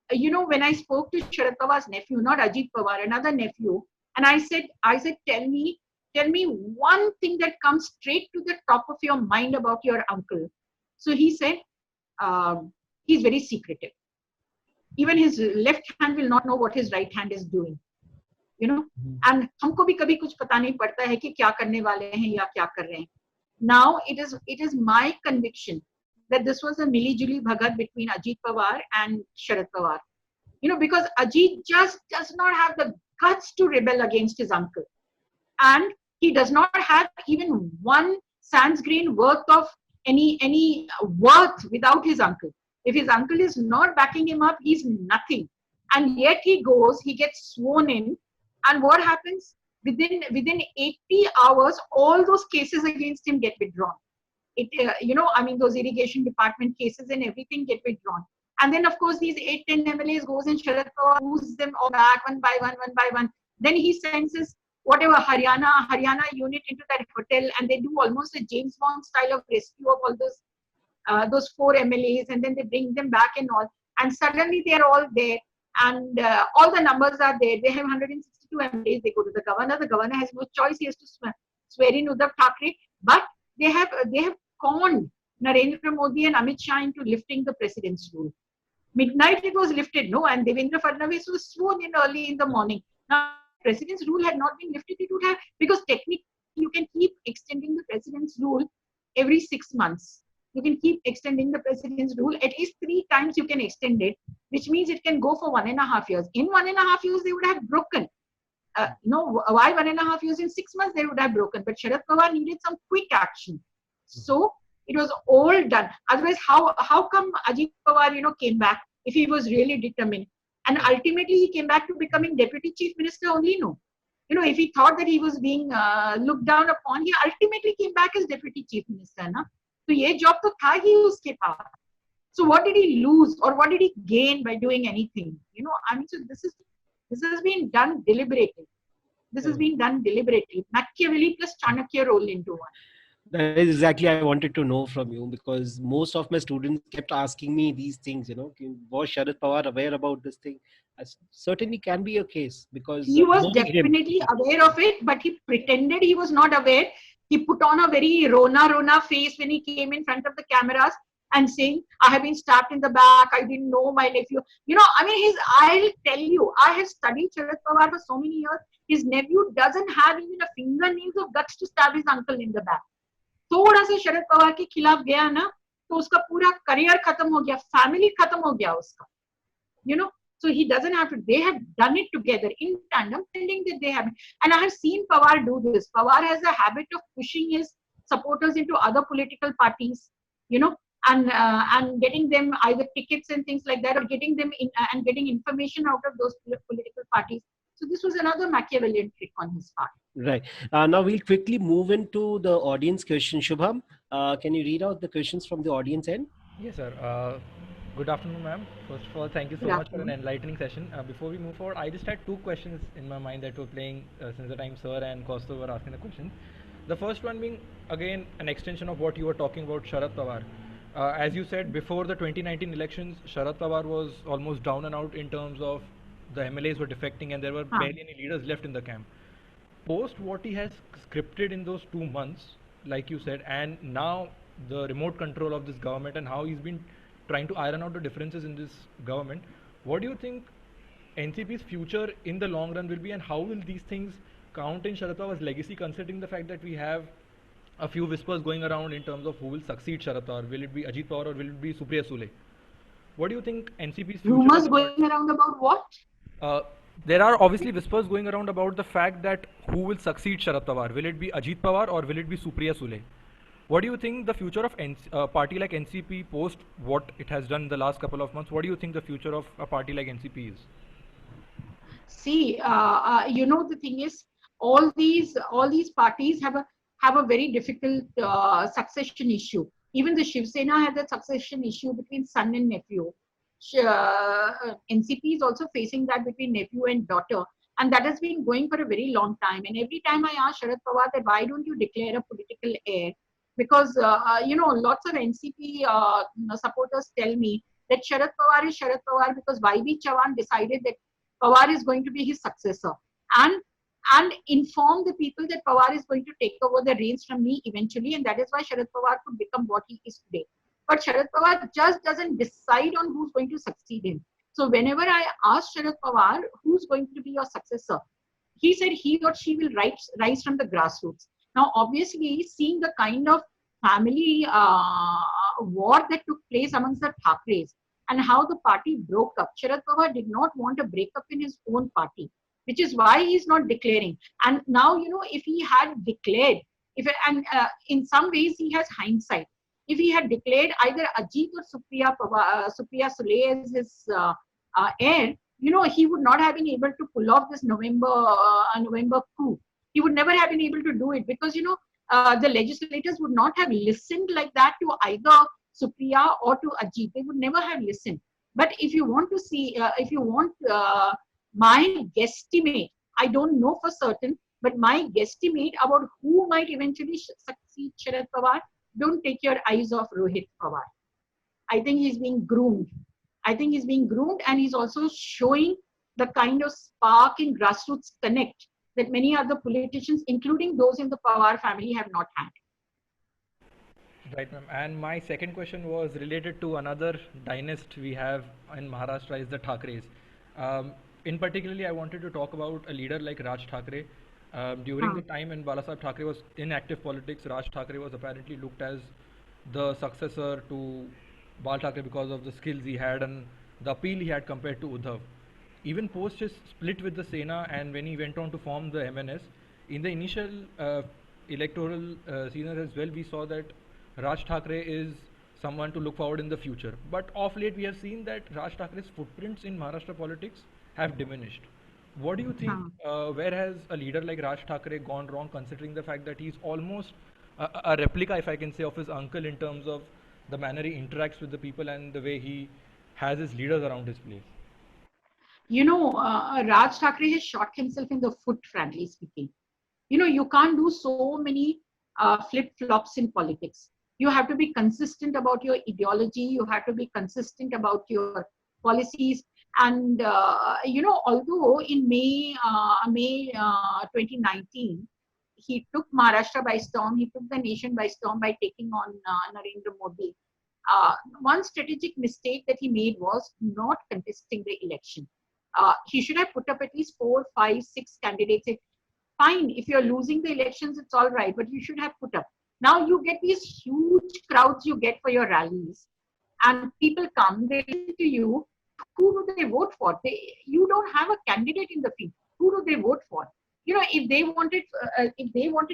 when I spoke to Sharad Pawar's nephew, not Ajit Pawar, another nephew, and I said, tell me one thing that comes straight to the top of your mind about your uncle. So he said, he's very secretive. Even his left hand will not know what his right hand is doing. And हमको भी कभी कुछ पता नहीं पड़ता है कि क्या करने वाले हैं या क्या कर रहे हैं. Now it is my conviction that this was a Mili-Juli Bhagat between Ajit Pawar and Sharad Pawar. Because Ajit just does not have the guts to rebel against his uncle. And he does not have even one sans grain worth of any worth without his uncle. If his uncle is not backing him up, he's nothing. And yet he gets sworn in, and what happens? Within 80 hours, all those cases against him get withdrawn. Those irrigation department cases and everything get withdrawn. And then, of course, these 8-10 MLAs goes and Sharad Pawar moves them all back one by one. Then he sends his whatever Haryana unit into that hotel, and they do almost a James Bond style of rescue of all those 4 MLAs, and then they bring them back and all. And suddenly they are all there, and all the numbers are there. They have 162 MLAs. They go to the governor. The governor has no choice. He has to swear in Uddhav Thackeray. But they have conned Narendra Modi and Amit Shah into lifting the precedence rule. Midnight it was lifted, no, and Devendra Fadnavis was sworn in early in the morning. Now, precedence rule had not been lifted, it would have, because technically you can keep extending the precedence rule every 6 months. You can keep extending the precedence rule at least 3 times. You can extend it, which means it can go for 1.5 years. In 1.5 years, they would have broken. Why 1.5 years? In 6 months, they would have broken. But Sharad Pawar needed some quick action. So it was all done. Otherwise, how come Ajit Pawar, came back if he was really determined? And ultimately, he came back to becoming deputy chief minister only, no. if he thought that he was being looked down upon, he ultimately came back as deputy chief minister, na? So ye job to tha hi uske paas. So what did he lose or what did he gain by doing anything? So this has been done deliberately. This has been done deliberately. Machiavelli plus Chanakya roll into one. That is exactly I wanted to know from you, because most of my students kept asking me these things. Was Sharad Pawar aware about this thing? Certainly can be a case, because He was knowing him. definitely aware of it, but he pretended he was not aware. He put on a very Rona face when he came in front of the cameras and saying, I have been stabbed in the back. I didn't know my nephew. I'll tell you, I have studied Sharad Pawar for so many years. His nephew doesn't have even a fingernails of guts to stab his uncle in the back. थोड़ा सा शरद पवार के खिलाफ गया ना, तो उसका पूरा career खत्म हो गया, फैमिली खत्म हो गया उसका. So he doesn't have to. They have done it together in tandem, telling that they have. And I have seen Pawar do this. Pawar has a habit of pushing his supporters into other political parties, and getting them either tickets and things like that, or getting them in and getting information out of those political parties. So this was another Machiavellian trick on his part. Right. Now we'll quickly move into the audience question. Shubham, can you read out the questions from the audience end? Yes, sir. Good afternoon, ma'am. First of all, thank you so Good much for an afternoon. enlightening session. Before we move forward, I just had two questions in my mind that were playing since the time Sir and Costa were asking the questions. The first one being, again, an extension of what you were talking about, Sharad Pawar. As you said, before the 2019 elections, Sharad Pawar was almost down and out in terms of the MLAs were defecting and there were barely any leaders left in the camp. Post what he has scripted in those 2 months, like you said, and now the remote control of this government and how he's been trying to iron out the differences in this government, what do you think NCP's future in the long run will be, and how will these things count in Sharad Pawar's legacy, considering the fact that we have a few whispers going around in terms of who will succeed Sharad Pawar? Will it be Ajit Pawar or will it be Supriya Sule? What do you think NCP's future? Rumors going around about what? There are obviously whispers going around about the fact that who will succeed Sharad Pawar? Will it be Ajit Pawar or will it be Supriya Sule? What do you think the future of a party like NCP post what it has done in the last couple of months? What do you think the future of a party like NCP is? See, the thing is, all these parties have a very difficult succession issue. Even the Shiv Sena had a succession issue between son and nephew. NCP is also facing that between nephew and daughter, and that has been going for a very long time. And every time I ask Sharad Pawar that why don't you declare a political heir, because lots of NCP supporters tell me that Sharad Pawar is Sharad Pawar because YB Chavan decided that Pawar is going to be his successor, and inform the people that Pawar is going to take over the reins from me eventually, and that is why Sharad Pawar could become what he is today. But Sharad Pawar just doesn't decide on who's going to succeed him. So whenever I ask Sharad Pawar who's going to be your successor, he said he or she will rise from the grassroots. Now, obviously, seeing the kind of family war that took place amongst the Thakres and how the party broke up, Sharad Pawar did not want a breakup in his own party, which is why he's not declaring. And now, if he had declared, in some ways he has hindsight. If he had declared either Ajit or Supriya Sule as his heir, he would not have been able to pull off this November coup. He would never have been able to do it because, the legislators would not have listened like that to either Supriya or to Ajit. They would never have listened. But if you want to see, my guesstimate, I don't know for certain, but my guesstimate about who might eventually succeed Sharad Pawar, don't take your eyes off Rohit Pawar. I think he's being groomed. And he's also showing the kind of spark in grassroots connect that many other politicians, including those in the Pawar family, have not had. Right, ma'am. And my second question was related to another dynasty we have in Maharashtra, is the Thakres. In particularly, I wanted to talk about a leader like Raj Thakre. During the time when Balasaheb Thakre was in active politics, Raj Thakre was apparently looked as the successor to Bal Thakre because of the skills he had and the appeal he had compared to Uddhav. Even post his split with the Sena and when he went on to form the MNS, in the initial electoral season as well, we saw that Raj Thakre is someone to look forward in the future. But of late, we have seen that Raj Thakre's footprints in Maharashtra politics have diminished. what do you think? Where has a leader like Raj Thackeray gone wrong, considering the fact that he's almost a replica, if I can say, of his uncle in terms of the manner he interacts with the people and the way he has his leaders around his place? Raj Thackeray has shot himself in the foot, frankly speaking. You can't do so many flip-flops in politics. You have to be consistent about your ideology. You have to be consistent about your policies. And, although in May 2019, he took Maharashtra by storm, he took the nation by storm by taking on Narendra Modi. One strategic mistake that he made was not contesting the election. He should have put up at least 4, 5, 6 candidates. Fine, if you're losing the elections, it's all right, but you should have put up. Now you get these huge crowds you get for your rallies, and people come, they listen to you. Who do they vote for? You don't have a candidate in the field. Who do they vote for? If they wanted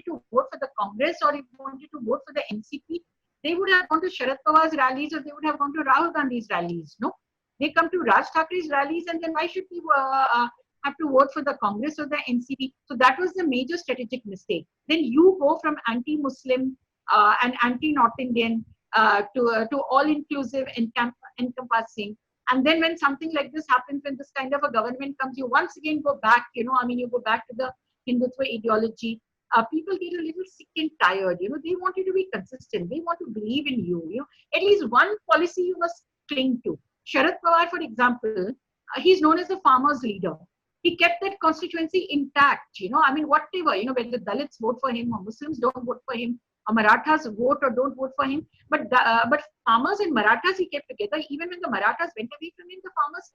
to vote for the Congress, or if they wanted to vote for the NCP, they would have gone to Sharad Pawar's rallies, or they would have gone to Rahul Gandhi's rallies. No, they come to Raj Thakray's rallies, and then why should we have to vote for the Congress or the NCP? So that was the major strategic mistake. Then you go from anti-Muslim and anti-North Indian to all-inclusive, encompassing. And then when something like this happens, when this kind of a government comes, you once again go back, you go back to the Hindutva ideology. People get a little sick and tired. They want you to be consistent. They want to believe in you. At least one policy you must cling to. Sharad Pawar, for example, he's known as the farmers' leader. He kept that constituency intact. Whatever, whether Dalits vote for him or Muslims don't vote for him, or Marathas vote or don't vote for him. But farmers and Marathas he kept together. Even when the Marathas went away from him, the farmers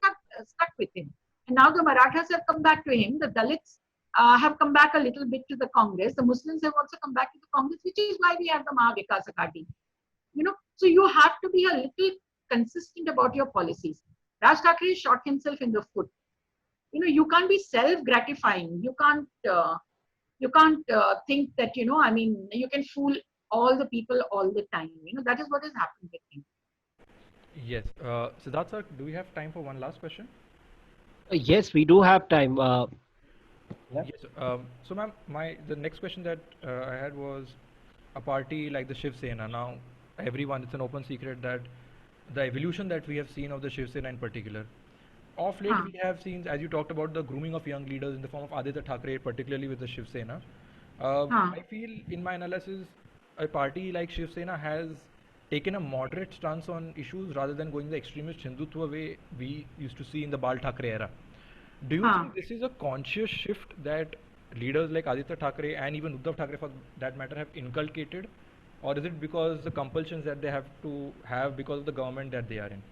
stuck with him. And now the Marathas have come back to him. The Dalits have come back a little bit to the Congress. The Muslims have also come back to the Congress, which is why we have the Maha Vikas Aghadi. So you have to be a little consistent about your policies. Raj Thackeray shot himself in the foot. You can't be self-gratifying. You can't think that, you can fool all the people all the time. That is what has happened with him. Yes. Siddharth sir, do we have time for one last question? Yes, we do have time. Yes. So ma'am, the next question that I had was, a party like the Shiv Sena, now it's an open secret that the evolution that we have seen of the Shiv Sena in particular, of late we have seen, as you talked about, the grooming of young leaders in the form of Aditya Thackeray, particularly with the Shiv Sena. I feel, in my analysis, a party like Shiv Sena has taken a moderate stance on issues rather than going the extremist Hindutva way we used to see in the Bal Thackeray era. Do you think this is a conscious shift that leaders like Aditya Thackeray and even Uddhav Thackeray for that matter have inculcated, or is it because the compulsions that they have to have because of the government that they are in?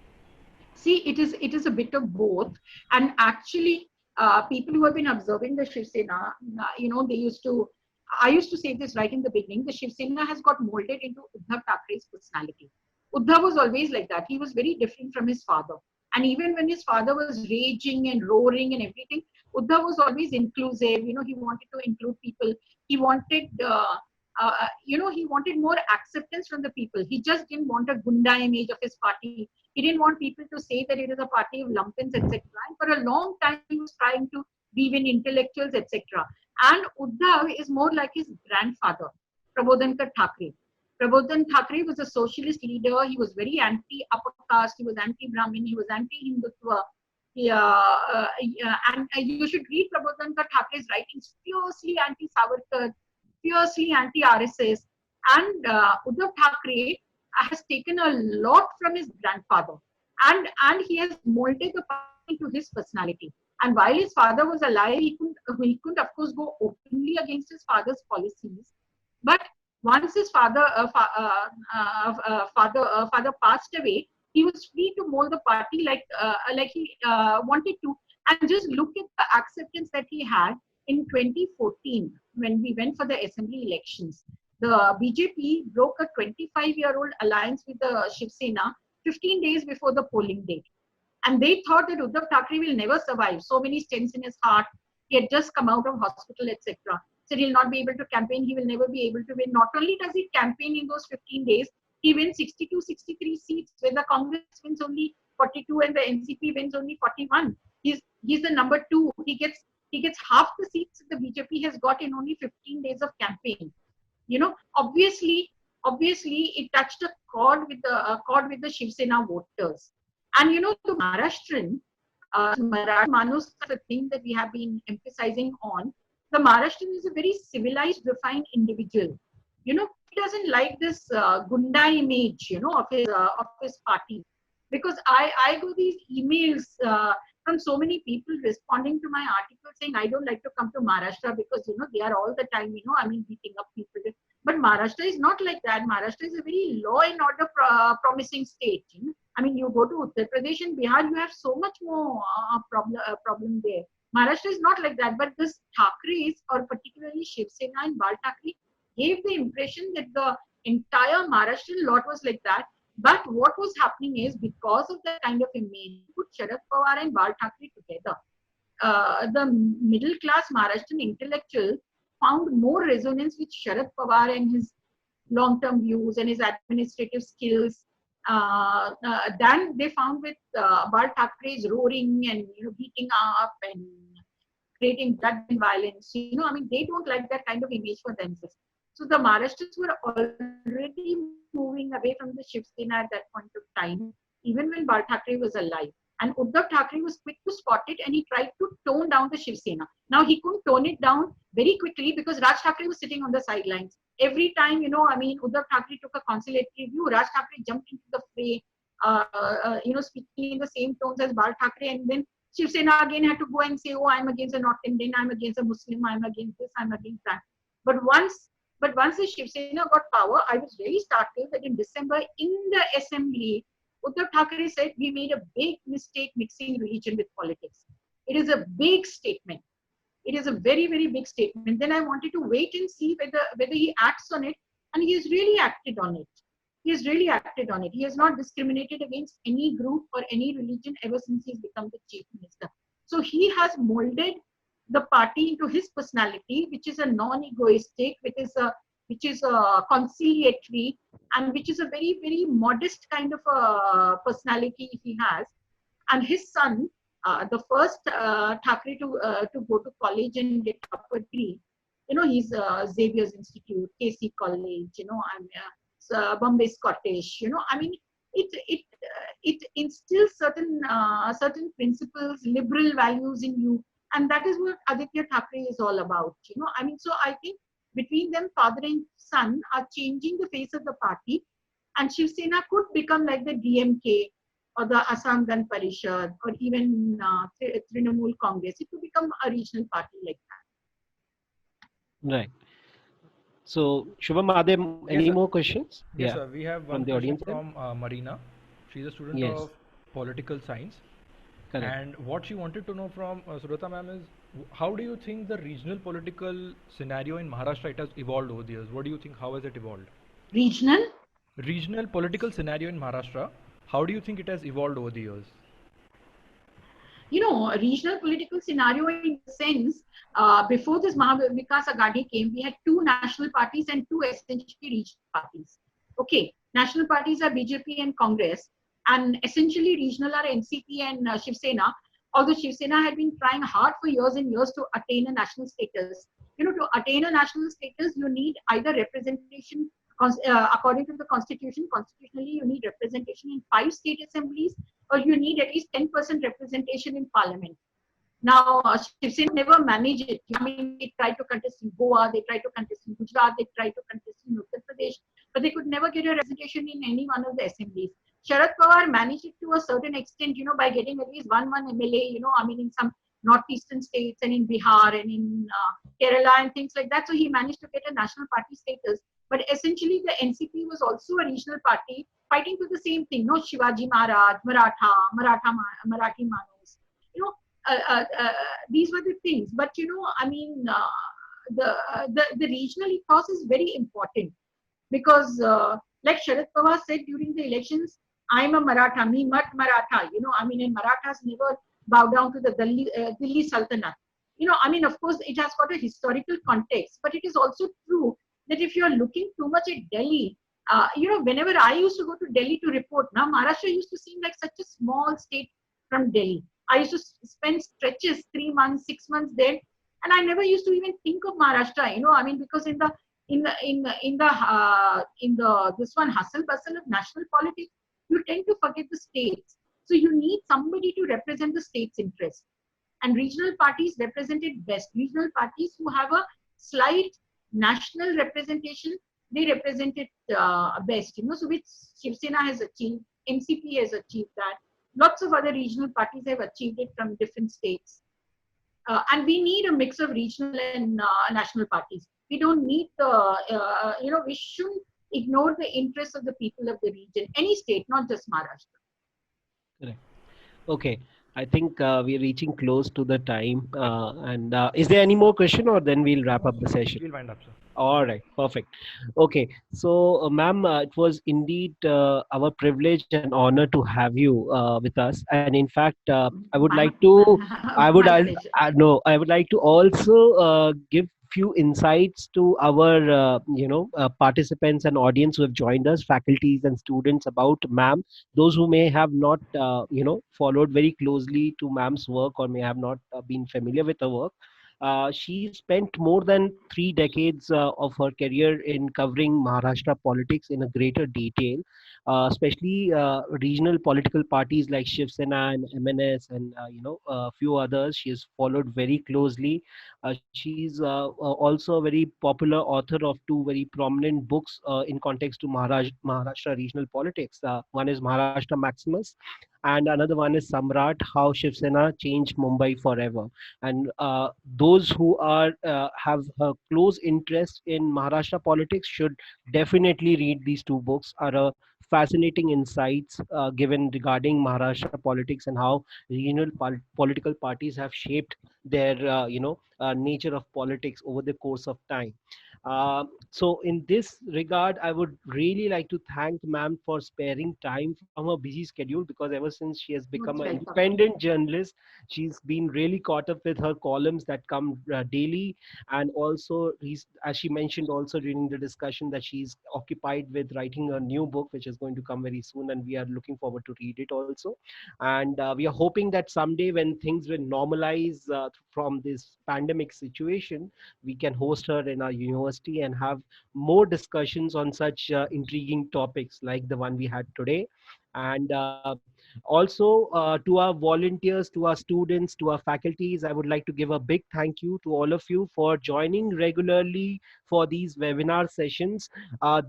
See, it is a bit of both. And actually, people who have been observing the Shiv Sena, I used to say this right in the beginning, the Shiv Sena has got molded into Uddhav Thackeray's personality. Uddhav was always like that. He was very different from his father. And even when his father was raging and roaring and everything, Uddhav was always inclusive. He wanted to include people. He wanted, he wanted more acceptance from the people. He just didn't want a Gunda image of his party. He didn't want people to say that it is a party of lumpins, etc. And for a long time, he was trying to weave in intellectuals, etc. And Uddhav is more like his grandfather, Prabodhankar Thackeray. Prabodhan Thackeray was a socialist leader. He was very anti-upper caste. He was anti-Brahmin. He was anti-Hindutva. And you should read Prabodhankar Thackeray's writings, fiercely anti-Savarkar, fiercely anti-RSS. And Uddhav Thackeray has taken a lot from his grandfather. And he has molded the party to his personality. And while his father was alive, he couldn't of course go openly against his father's policies. But once his father passed away, he was free to mold the party like he wanted to. And just look at the acceptance that he had in 2014 when we went for the assembly elections. The BJP broke a 25-year-old alliance with the Shiv Sena 15 days before the polling date. And they thought that Uddhav Thackeray will never survive. So many stents in his heart. He had just come out of hospital, etc. So he'll not be able to campaign. He will never be able to win. Not only does he campaign in those 15 days, he wins 62, 63 seats, where the Congress wins only 42 and the NCP wins only 41. He's the number 2. He gets He gets half the seats the BJP has got in only 15 days of campaign. You know, obviously it touched a chord with the Shiv Sena voters. And you know, the Maharashtrian, Marathi Manus, the thing that we have been emphasizing on, the Maharashtrian is a very civilized, refined individual. You know, he doesn't like this gunda image, you know, of his party. Because I got these emails from so many people responding to my article saying, I don't like to come to Maharashtra because, you know, they are all the time, you know, I mean, beating up people. But Maharashtra is not like that. Maharashtra is a very law and order promising state. You know? I mean, you go to Uttar Pradesh and Bihar, you have so much more problem there. Maharashtra is not like that. But this Thakres, or particularly Shiv Sena and Bal Thackeray, gave the impression that the entire Maharashtrian lot was like that. But what was happening is, because of the kind of image, put Sharad Pawar and Bal Thackeray together, the middle class Maharashtrian intellectual found more resonance with Sharad Pawar and his long-term views and his administrative skills than they found with Bal Thackeray's roaring and, you know, beating up and creating blood and violence. You know, I mean, they don't like that kind of image for themselves. So the Maharashtrians were already moving away from the Shiv Sena at that point of time, even when Bal Thackeray was alive. And Uddhav Thackeray was quick to spot it, and he tried to tone down the Shiv Sena. Now, he couldn't tone it down very quickly because Raj Thackeray was sitting on the sidelines. Every time, you know, I mean, Uddhav Thackeray took a conciliatory view, Raj Thackeray jumped into the fray, you know, speaking in the same tones as Bal Thackeray, and then Shiv Sena again had to go and say, oh, I'm against a North Indian, I'm against a Muslim, I'm against this, I'm against that. But once the Shiv Sena got power, I was really startled that in December in the assembly, Uddhav Thackeray said, we made a big mistake mixing religion with politics. It is a big statement. It is a very, very big statement. Then I wanted to wait and see whether he acts on it, and he has really acted on it. He has really acted on it. He has not discriminated against any group or any religion ever since he's become the chief minister. So he has molded the party into his personality, which is a non-egoistic, which is a conciliatory, and which is a very, very modest kind of a personality he has. And his son, the first Thackeray to go to college and get upper degree, you know, he's Xavier's Institute, KC College, you know, I'm Bombay Scottish, you know, I mean, it instills certain principles, liberal values in you. And that is what Aditya Thackeray is all about, you know. I mean, so I think between them, father and son are changing the face of the party, and Shiv Sena could become like the DMK or the Assam Gan Parishad or even Trinamool Congress. It could become a regional party like that. Right. So, Shubham, are there any sir. more questions? Yes, sir. We have one from the question audience from Marina. She's a student Yes. of political science. Correct. And what she wanted to know from Subrata ma'am is, how do you think the regional political scenario in Maharashtra it has evolved over the years? What do you think? How has it evolved? Regional Political scenario in Maharashtra, how do you think it has evolved over the years? You know, regional political scenario in the sense, before this Mahavikas Aghadi came, we had two national parties and two essentially regional parties. Okay, national parties are BJP and Congress, and essentially regional are NCP and Shiv Sena. Although Shiv Sena had been trying hard for years and years to attain a national status. You know, to attain a national status, you need either representation, according to the constitution, constitutionally you need representation in 5 state assemblies, or you need at least 10% representation in parliament. Now, Shiv Sena never managed it. I mean, they tried to contest in Goa, they tried to contest in Gujarat, they tried to contest in Uttar Pradesh, but they could never get a representation in any one of the assemblies. Sharad Pawar managed it to a certain extent, you know, by getting at least one MLA, you know, I mean, in some northeastern states and in Bihar and in Kerala and things like that. So he managed to get a national party status. But essentially, the NCP was also a regional party fighting for the same thing. No, Shivaji Maharaj, Marathi Manus. You know, these were the things. But you know, I mean, the regional ethos is very important because, like Sharad Pawar said during the elections, I'm a Maratha, me mat Maratha. You know, I mean, and Marathas never bow down to the Delhi Sultanate. You know, I mean, of course, it has got a historical context, but it is also true that if you are looking too much at Delhi, you know, whenever I used to go to Delhi to report, now Maharashtra used to seem like such a small state from Delhi. I used to spend stretches 3 months, 6 months there, and I never used to even think of Maharashtra. I mean, because in the this one hustle bustle of national politics, you tend to forget the states. So you need somebody to represent the state's interest, and regional parties represent it best. Regional parties who have a slight national representation, they represent it best. So which Shiv Sena has achieved, NCP has achieved that. Lots of other regional parties have achieved it from different states. And we need a mix of regional and national parties. We don't need we shouldn't ignore the interests of the people of the region, any state, not just Maharashtra. Correct. Okay. I think we are reaching close to the time. And is there any more question, or then we'll wrap up the session? We'll wind up, sir. All right, perfect. Okay, so ma'am, it was indeed our privilege and honor to have you with us. And in fact, I would My, like to, my pleasure. no, I would like to also give few insights to our, participants and audience who have joined us, faculties and students, about ma'am. Those who may have not, followed very closely to ma'am's work, or may have not been familiar with her work. She spent more than 3 decades of her career in covering Maharashtra politics in a greater detail, especially regional political parties like Shiv Sena and MNS, and a few others. She has followed very closely. She's also a very popular author of two very prominent books in context to Maharashtra regional politics. One is Maharashtra Maximus, and another one is Samrat: How Shiv Sena Changed Mumbai Forever. And those who have a close interest in Maharashtra politics should definitely read these two books. Are a fascinating insights given regarding Maharashtra politics and how regional political parties have shaped their nature of politics over the course of time. So in this regard, I would really like to thank ma'am for sparing time from her busy schedule, because ever since she has become Most an welcome. independent journalist, she's been really caught up with her columns that come daily. And also, as she mentioned also during the discussion, that she's occupied with writing a new book which is going to come very soon, and we are looking forward to read it also. And we are hoping that someday, when things will normalize from this pandemic situation, we can host her in our university and have more discussions on such intriguing topics like the one we had today. And also, to our volunteers, to our students, to our faculties, I would like to give a big thank you to all of you for joining regularly for these webinar sessions.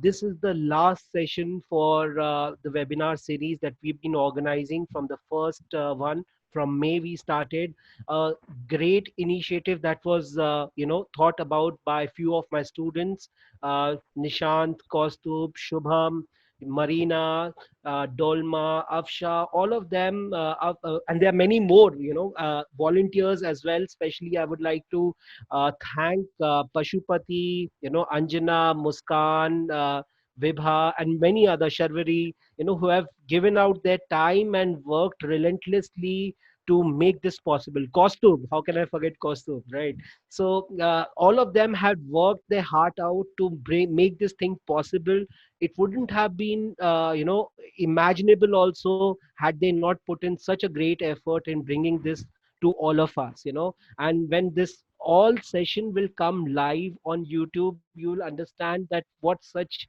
This is the last session for the webinar series that we've been organizing from the first one. From May, we started a great initiative that was, thought about by a few of my students, Nishant, Kaustubh, Shubham, Marina, Dolma, Afsha, all of them, and there are many more, volunteers as well. Especially, I would like to thank Pashupati, Anjana, Muskan, Vibha, and many other, Sharvari, who have given out their time and worked relentlessly to make this possible. Kostub, how can I forget Kostub, right? So all of them had worked their heart out to make this thing possible. It wouldn't have been, imaginable also, had they not put in such a great effort in bringing this to all of us. And when this all session will come live on YouTube, you will understand that what such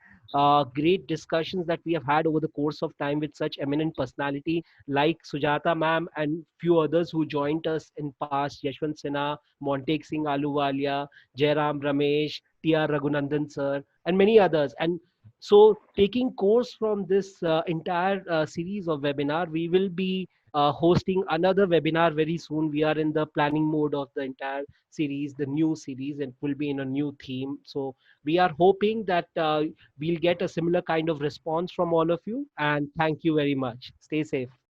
great discussions that we have had over the course of time with such eminent personality like Sujata ma'am and few others who joined us in past, Yashwant Sinha, Montek Singh Aluwalia, Jairam Ramesh, T.R. Raghunandan sir, and many others. And so, taking course from this entire series of webinar, we will be hosting another webinar very soon. We are in the planning mode of the entire series, the new series, and will be in a new theme. So we are hoping that we'll get a similar kind of response from all of you. And thank you very much. Stay safe.